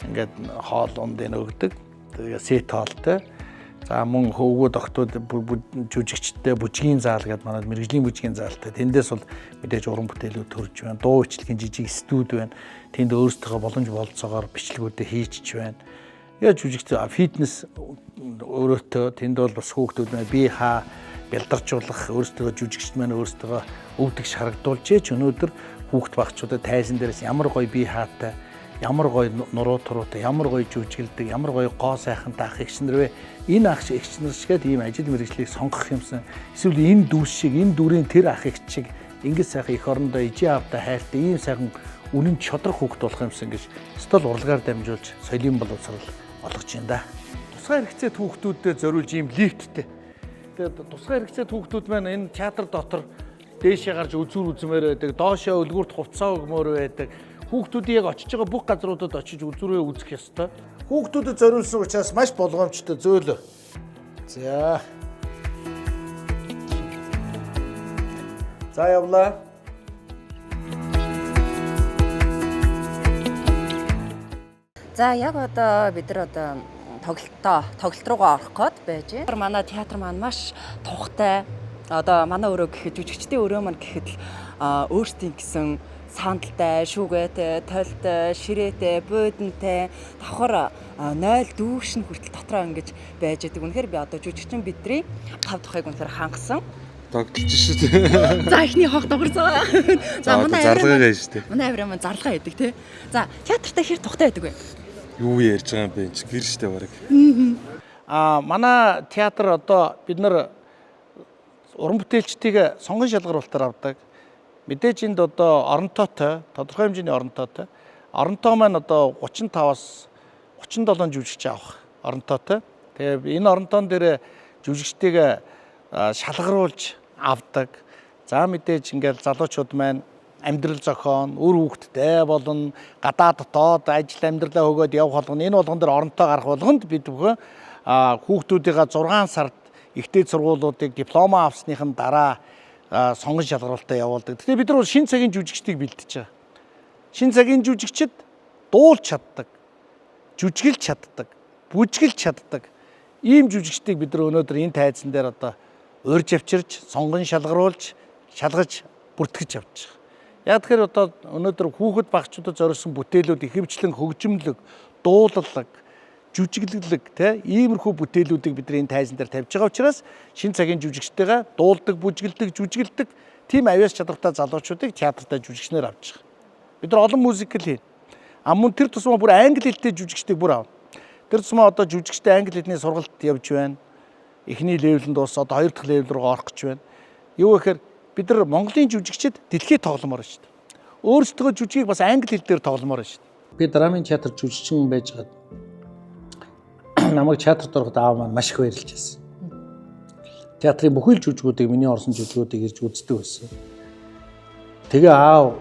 ингээд хоол ундын өгдөг. Тэгээд сет хоолтой. За мөн хөвгүүд октод жүжигчтэй бүжгийн заал гэдэг манай мэрэгжлийн бүжгийн заалтай. Тэндээс бол мэдээж уран бүтээлүүд төрж байна. Дуу бичлэгийн жижиг студ байна. Тэнд өөрсдөө боломж болцоогоор бичлэгүүдээ хийчих байна. Яаж жүжигч фитнес өөрөөтөө тэнд бол бас хүүхдүүд бие хаа бэлдарчуулах, өөрсдөө жүжигчд маань өөрсдөө өвдөгч харагдуулж ч өнөөдөр хүүхд багчуудад тайзан дээрээс ямар гоё бие хаатай, ямар гоё нуруу туруутай, ямар гоё жүжиглдэг, ямар гоё гоо сайхантай ах эгчнэр вэ? Энэ ах эгчнэр шигээд ийм ажил мэргэжлийг сонгох юмсан. Эсвэл энэ дүүс шиг, энэ дүрийн тэр ах эгч шиг ингэж сайхан эх орондоо ижи аавтай хайртай ийм сайхан үнэн чодрох хүүхд болох юмсан гэж стол урлагаар дамжуулж соёлын боловсрол олгож байна да. Тусгай хэрэгцээт хүүхдүүдэд зориулж ийм лифттэй. Тэгээд тусгай хэрэгцээт хүүхдүүд маань энэ театр дотор дээшээ гарч үзүүр үзмээр байдаг, доошоо өлгүүрт хувцас өгмөр байдаг. Хүүхдүүдийн яг очиж байгаа бүх газруудад очиж үзүүрээ үзэх ёстой. Хүүхдүүдэд зориулсан учраас маш болгоомжтой зөөлөө. За. За явлаа. За яг одоо бид нар одоо тоглолт руугаа орох гээд байж байна. Манай театр маань маш тухтай. Одоо манай өрөө гэхэд жүжигчдийн өрөө маань гэхэд л өөрсдийн гэсэн сандалтай, шүүгээтэй, толтой, ширээтэй, буудантай, давхар 0 дүүшин хүртэл дотроо ингэж байж байгаа. Үнэхээр би одоо жүжигчин бидний 5 дахыг үнэхээр хангасан. Тогтолж шүү дээ. За ихний хог дуурцгаа. За манай зарлага гэж шүү дээ. Манай авираа маань зарлага байдаг тий. За театртаа хэр тухтай байдаг вэ? Юу ярьж байгаа юм бэ? Гэр штэ бараг. Манай театр одоо бид нар уран бүтээлчдийг сонгон шалгаруулалтаар авдаг. Мэдээж энд одоо оронтойтой, тодорхой хэмжээний оронтойтой. Оронтой маань одоо 35-аас 37 жүжигч авах оронтойтой. Тэгээ энэ оронтойн дээр жүжигчдийг шалгаруулж авдаг. За мэдээж ингээл залуучууд маань амьдрал зохион, үр хүүхдтэй болон гадаад дотоод ажил амьдралаа өгөөд явах болгоно. Энэ болгон дээр оронтой гарах болгонд бид бүхэн хүүхдүүдийнхээ 6 сард ихтэй сургуулиудыг диплома авсныхын дараа сонгон шалгаруулалтаа явуулдаг. Тэгэхээр бид нар шинэ цагийн жүжигчдийг бэлдэж байгаа. Шинэ цагийн жүжигчид дуулж чаддаг, жүжиглэж чаддаг, бүжиглэж чаддаг. Ийм жүжигчдийг бид нар өнөөдөр энэ тайзан дээр одоо урьж авчирч, сонгон шалгаруулж, шалгаж, бүртгэж явж байгаа. Яг тэгэхээр одоо өнөөдөр хүүхэд багчуудад зориулсан бүтээлүүд ихэвчлэн хөгжимлөг, дуулалаг, жүжиглэлэг иймэрхүү бүтээлүүдийг бид энэ тайзан дээр тавьж байгаа учраас шинэ цагийн жүжигчтэйгээ дуулдаг, бүжиглдэг, жүжиглдэг тийм авьяас чадвартай залуучуудыг театртаа жүжигчнээр авч байгаа. Бид нар олон мюзикл хийн. Мөн тэр тусмаа бүр англи хэлтэй жүжигчдийг бүр авна. Тэр тусмаа одоо жүжигчтэй англи хэлний сургалт явж байна. Эхний левелд дуусаад одоо 2 дахь левел руу орох гэж байна. Юу гэхээр бид нар Монголын жүжигчид дэлхийд тогломоор шүү дээ. Өөрсдөө жүжигийг бас англи хэл дээр тогломоор шүү дээ. Би драмын театр жүжигчин байж байгаа. Намайг театрт ороход аав маань маш их баярлж байсан. Театрын бүхэл жүжигүүдийг миний орсон жүжигүүдийг ирж үздэг байсан. Тэгээ аав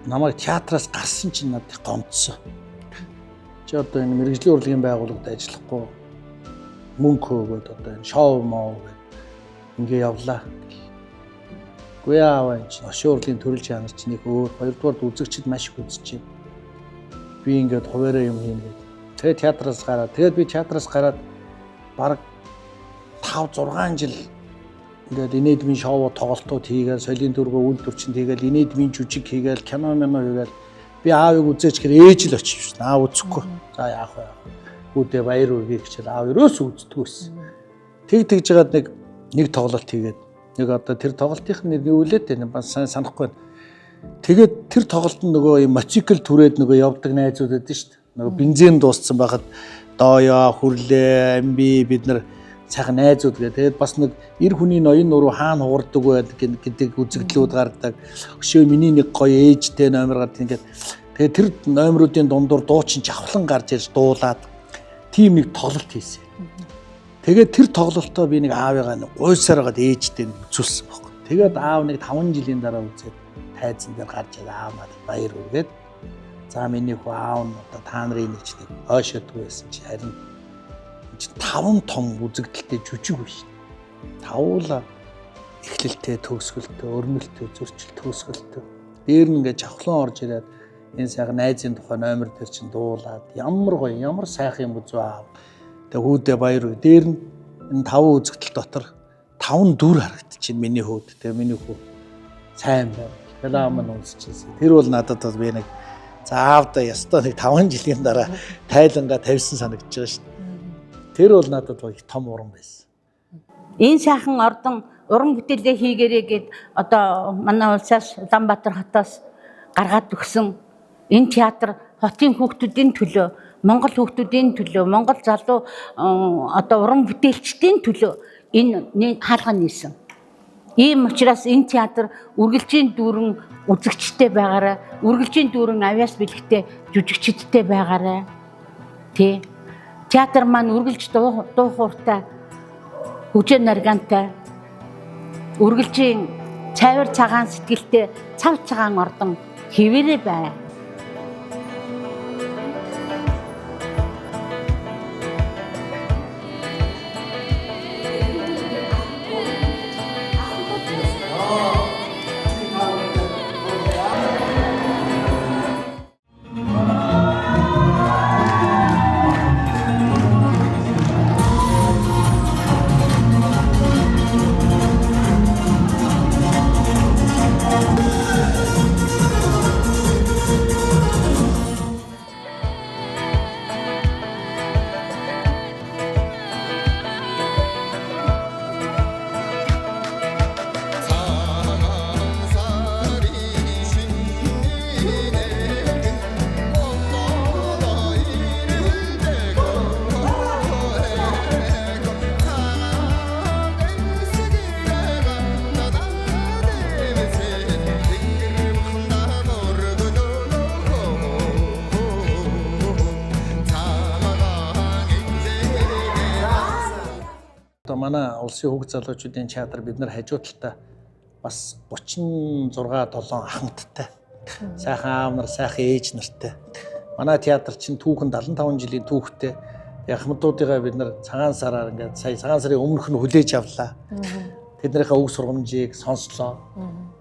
намайг театраас гарсан чинь надад гомдсон. Чи одоо энэ мэрэгжлийн урлагийн байгууллагад ажиллахгүй мөнгө өгөөд одоо энэ шоу моо гэдэг ингээ явлаа. Гүй аав энэ ошин урлагийн төрөл чанар чинь их өөр. Хоёрдугаар үзэгчд маш их үзэж байна. Би ингээд хуваараа юм хийнэ гэдэг. Тэгээд театраас гараад тэгээд би театраас гараад бараг 5-6 жил ингээд инээдмийн шоу тоглолтууд хийгээл соёлын дөрвөө үйлдвэрчэнд хийгээл инээдмийн жүжиг хийгээл кино хийгээл би аавыг үзээч гэхээр ээж л очиж байна. Аав үзэхгүй. За яах вэ? Үүдээ баяр үргээ гэчихэл аав ерөөс үздэггүй байсан. Тэгж жагаад нэг тоглолт хийгээд нэг одоо тэр тоглолтын нэр юу вэ? Тэр бас санахгүй байна. Тэгээд тэр тоглолтод нөгөө юм мотоцикл түрээд нөгөө явдаг найзууд байдаг шүү дээ. Нөгөө бензин дууссан байхад дооёо хүрлээ амби бид нар сайхан найзууд гэдэг. Тэгээд бас нэг эр хүний ноён нуруу хаана хуурдаг вэ гэдэг үзэгдлүүд гардаг. Өшөө миний нэг гоё ээжтэй номер гардаг ингээд. Тэгээд тэр номеруудын дундуур дуучин жавхлан гарч ирж дуулаад тийм нэг тоглолт хийсэн. Тэгээд тэр тоглолтоо би нэг аавыгаа гуйсаар хагаад ээжтэй үзүүлсэн байхгүй. Тэгээд аав нэг 5 жилийн дараа үзээд тайзан дээр гарч ирээ аав надад баяр үргээд за миний хүү аав нь одоо та нарын нэгчдэг ойшоодгүй байсан чи харин 5 том үзэгдэлтэй жүжиг биш. 5 эхлэлтэй, төгсгөлтэй, өрнөлттэй, зөрчил төгсгөлтэй. Дээр нь ингээд жавхлан орж ирээд энэ сайхан найзын тухай номер дээр чинь дуулаад ямар гоё, ямар сайхан юм үзүү аав. Тэгээ хүүдээ баяр уу. Дээр нь энэ 5 үзэгдэл дотор 5 дүр харагдчихэв миний хүүд. Тэгээ миний хүү сайн байна. Филм маань үзчихсэн. Тэр бол надад бас би нэг заавдаа ястаа нэг 5 жилийн дараа тайлангаа тавьсан санагдаж байгаа шүү дээ. Тэр бол надад их том уран байсан. Энэ сайхан ордон уран бүтээлээ хийгээрэй гэд одоо манай улсаас Улаанбаатар хотоос гаргаад өгсөн энэ театр хотын хүүхдүүдийн төлөө, Монгол хүүхдүүдийн төлөө, Монгол залуу одоо уран бүтээлчдийн төлөө энэ хаалга нийсэн. Ийм учраас энэ театр үргэлжийн дүүрэн үзэгчтэй байгаарай, үргэлжийн дүүрэн авьяас бэлэгтэй жүжигчдтэй байгаарай. Тэ. Театр маань үргэлж дуу хууртай, хүчээр наргантай, үргэлжийн цайвар цагаан сэтгэлтэй, цав цагаан ордон хэвээрээ бай. Манай улсын хүүхд залуучуудын театр бид нар хажуу талдаа бас 36 7 ахмадтай. Сайхан аав нар, сайхан ээж нартай. Манай театр чинь түүхэн 75 жилийн түүхтэй. Ахмадуудыгаа бид нар цагаан сараар ингээд сая цагаан сарын өмнөх нь хүлээж авлаа. Тэднийхээ үг сургамжийг сонслоо.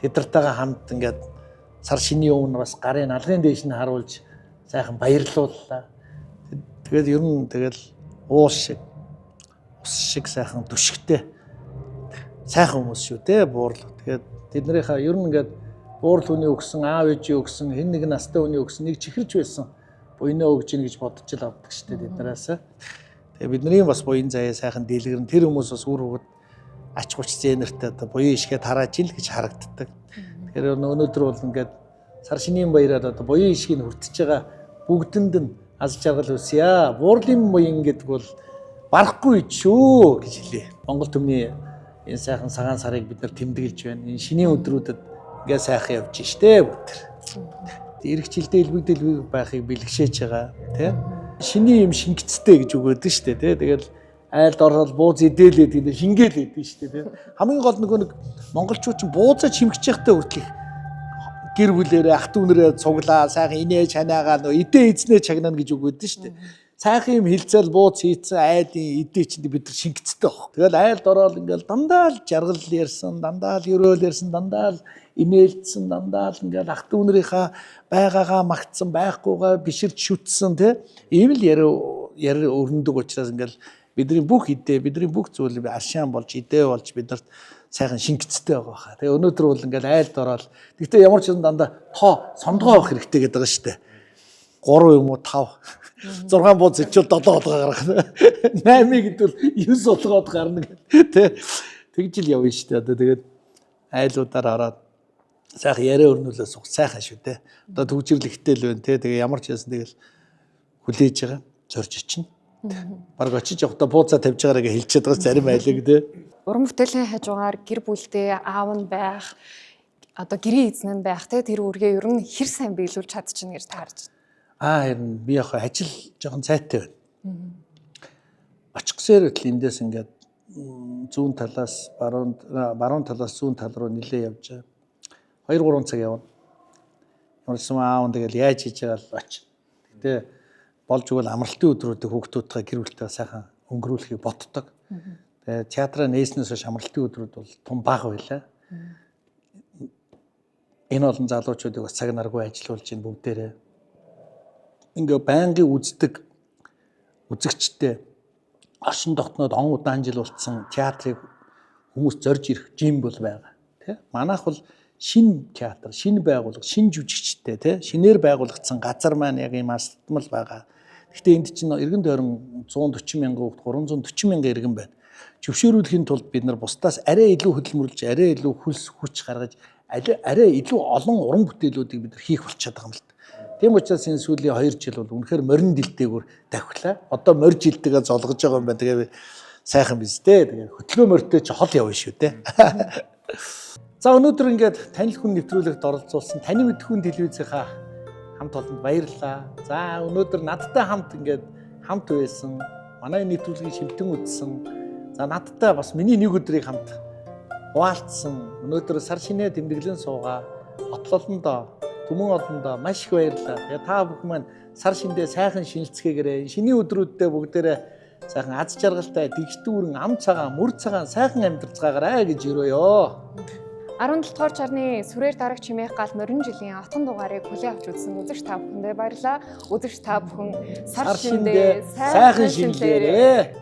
Тэднэртэйгээ хамт ингээд сар шинийн өмнө бас гарын алгын дээш нь харуулж сайхан баярлууллаа. Тэгээд ер нь тэгэл уус шиг сайхан түшигтэй сайхан хүмүүс шүү дээ буурлуу. Тэгээд тэднэрийнхээ ер нь ингээд буурал хүний өгсөн, аав ээжийн өгсөн, хэн нэгэн настай хүний өгсөн нэг чихэрч байсан буйнаа өгж ийн гэж бодож л авдаг шүү дээ тэднээс. Тэгээд бидний бас буян заяа сайхан дийлгэрэн тэр хүмүүс бас үр хөвгөд ач хуч зэнэртэй одоо буян ишгээ тарааж ил гэж харагддаг. Тэгэхээр өнөөдөр бол ингээд сар шинийн баяраар одоо буян ишгийг хүртэж байгаа бүгдэнд нь аз жаргал үсье. Буурлын буян гэдэг бол барахгүй шүү гэж хэлээ. Монгол төмний энэ сайхан цагаан сарыг бид нар тэмдэглэж байна. Энэ шинийн өдрүүдэд ингээ сайхан явж штэ бүгд. Ирэх жилдээ элбэгдэл байхыг бэлгшээж байгаа тий. Шинийн юм шингэцтэй гэж өгөөд нь штэ тий. Тэгэл айлд ороод бууз идээлээд гэдэг шингээл өгдөө штэ тий. Хамгийн гол нэг монголчууд ч буузаа чимгэж явахтай хүртэл гэр бүлээрээ ах дүүнэрээ цуглаа сайхан инээ чанаагаа нөө идээ эзнээ чагнана гэж өгөөд нь штэ. Сайхан юм хилцэл бууц хийцэн айлын идээ чинь бид нар шингэцтэй баг. Тэгэл айлд ороод ингээл дандаа л жаргал ярьсан, дандаа л өрөөл ярьсан, дандаа л инээлдсэн, дандаа л ингээл ах дүүнэрийнхаа байгаагаа магтсан, байхгүйгаа биширч шүтсэн тий. Ийм л яри өрнөдөг учраас ингээл бидний бүх идээ, бидний бүх зүйл аршаан болж идээ болж биднэрт сайхан шингэцтэй байгаа хаа. Тэгээ өнөөдөр бол ингээл айлд ороод гэхдээ ямар ч юм дандаа тоо сондгоо авах хэрэгтэй гэдэг байгаа шүү дээ. 3 юм уу 5 6 бууз ичвэл 7 удаа гаргах. 8-ыг гэдвэл 9 удаад гарна гэх. Тэгж л явна шүү дээ. Одоо тэгээд айлуудаар ороод сайхан яриа өрнүүлээ сух сайхан шүү дээ. Одоо төгжирлэгтэй л байна те. Тэгээ ямар ч яасан тэгэл хүлээж байгаа зорж ичнэ. Бараг очиж явахдаа бууцаа тавьж байгаараа гэж хэлчихээд байгаа зарим айлыг те. Уран бүтээлийн хажуугаар гэр бүлдээ аав нь байх, одоо гэрийн эзэн нь байх те тэр үргээ ер нь хэр сайн биелүүлж чадчихна гэж таарч. Харин би яг ажил жоохон цайтай байна. Очихсээр л эндээс ингээд зүүн талаас баруун талаас зүүн тал руу нилээ явж 2-3 цаг явна. Ямарсан аав тэгэл яаж хийж байгаа л оч. Гэтэ болж игэл амралтын өдрүүдэд хүүхдүүдтэй гэр бүлтэй сайхан өнгөрүүлэхийг боддог. Тэгээ театраа нээснээс хойш амралтын өдрүүд бол том бага байлаа. Энэ олон залуучуудыг бас цаг наргүй ажиллуулж ийн бүгдээрээ ингээ байнгын үздэг үзэгчтэй оршин тогтноод он удаан жил болцсон театрыг хүмүүс зорж ирэх жим бол байгаа тий. Манайх бол шинэ театр, шинэ байгууллага, шинэ жүжигчтэй тий. Шинээр байгуулагдсан газар маань яг ийм астмал байгаа. Гэхдээ энд чинь эргэн тойрон 140 мянган хүүхд 340 мянган иргэн байна. Зөвшөөрүүлэхийн тулд бид нар бусдаас арай илүү хөдөлмөрлж, арай илүү хүлс хүч гаргаж, арай илүү олон уран бүтээлүүдийг бид нар хийх болчиход байгаа юм л та. Тийм учраас энэ сүүлийн 2 жил бол үнэхээр морин дэлтэйгүр давхилаа. Одоо морь жилтэйгээ золгож байгаа юм байна. Тэгээ сайхан биз дээ. Тэгээ хөтлөө морьтой ч хол явна шүү дээ. За өнөөдөр ингээд танил хүн нэвтрүүлэгт оролцуулсан таны мэдхүүн телевизийнхаа хамт олонд баярлалаа. За өнөөдөр надтай хамт ингээд хамт байсан. Манай нэвтрүүлгийг шилдэн үзсэн. За надтай бас миний нэг өдрийг хамт хуваалцсан. Өнөөдөр сар шинэ тэмдэглэн суугаа. Отлолондоо Түмэн олондоо маш их баярлалаа. Тэгээ та бүхэн маань сар шиндээ сайхан шинэлцгээгээрэй. Шинийн өдрүүддээ бүгдээрээ сайхан аз жаргалтай, дэгдүүрэн, ам цагаан, мөр цагаан сайхан амьдрцгаагаарай гэж өрөөё. 17 дугаар чарны сүрээр дараг чимээх гал морин жилийн отхон дугаарыг хүлээн авч үзсэн үзэгч та бүхэндээ баярлалаа. Үзэгч та бүхэн сар шиндээ сайхан шинэлээрэй.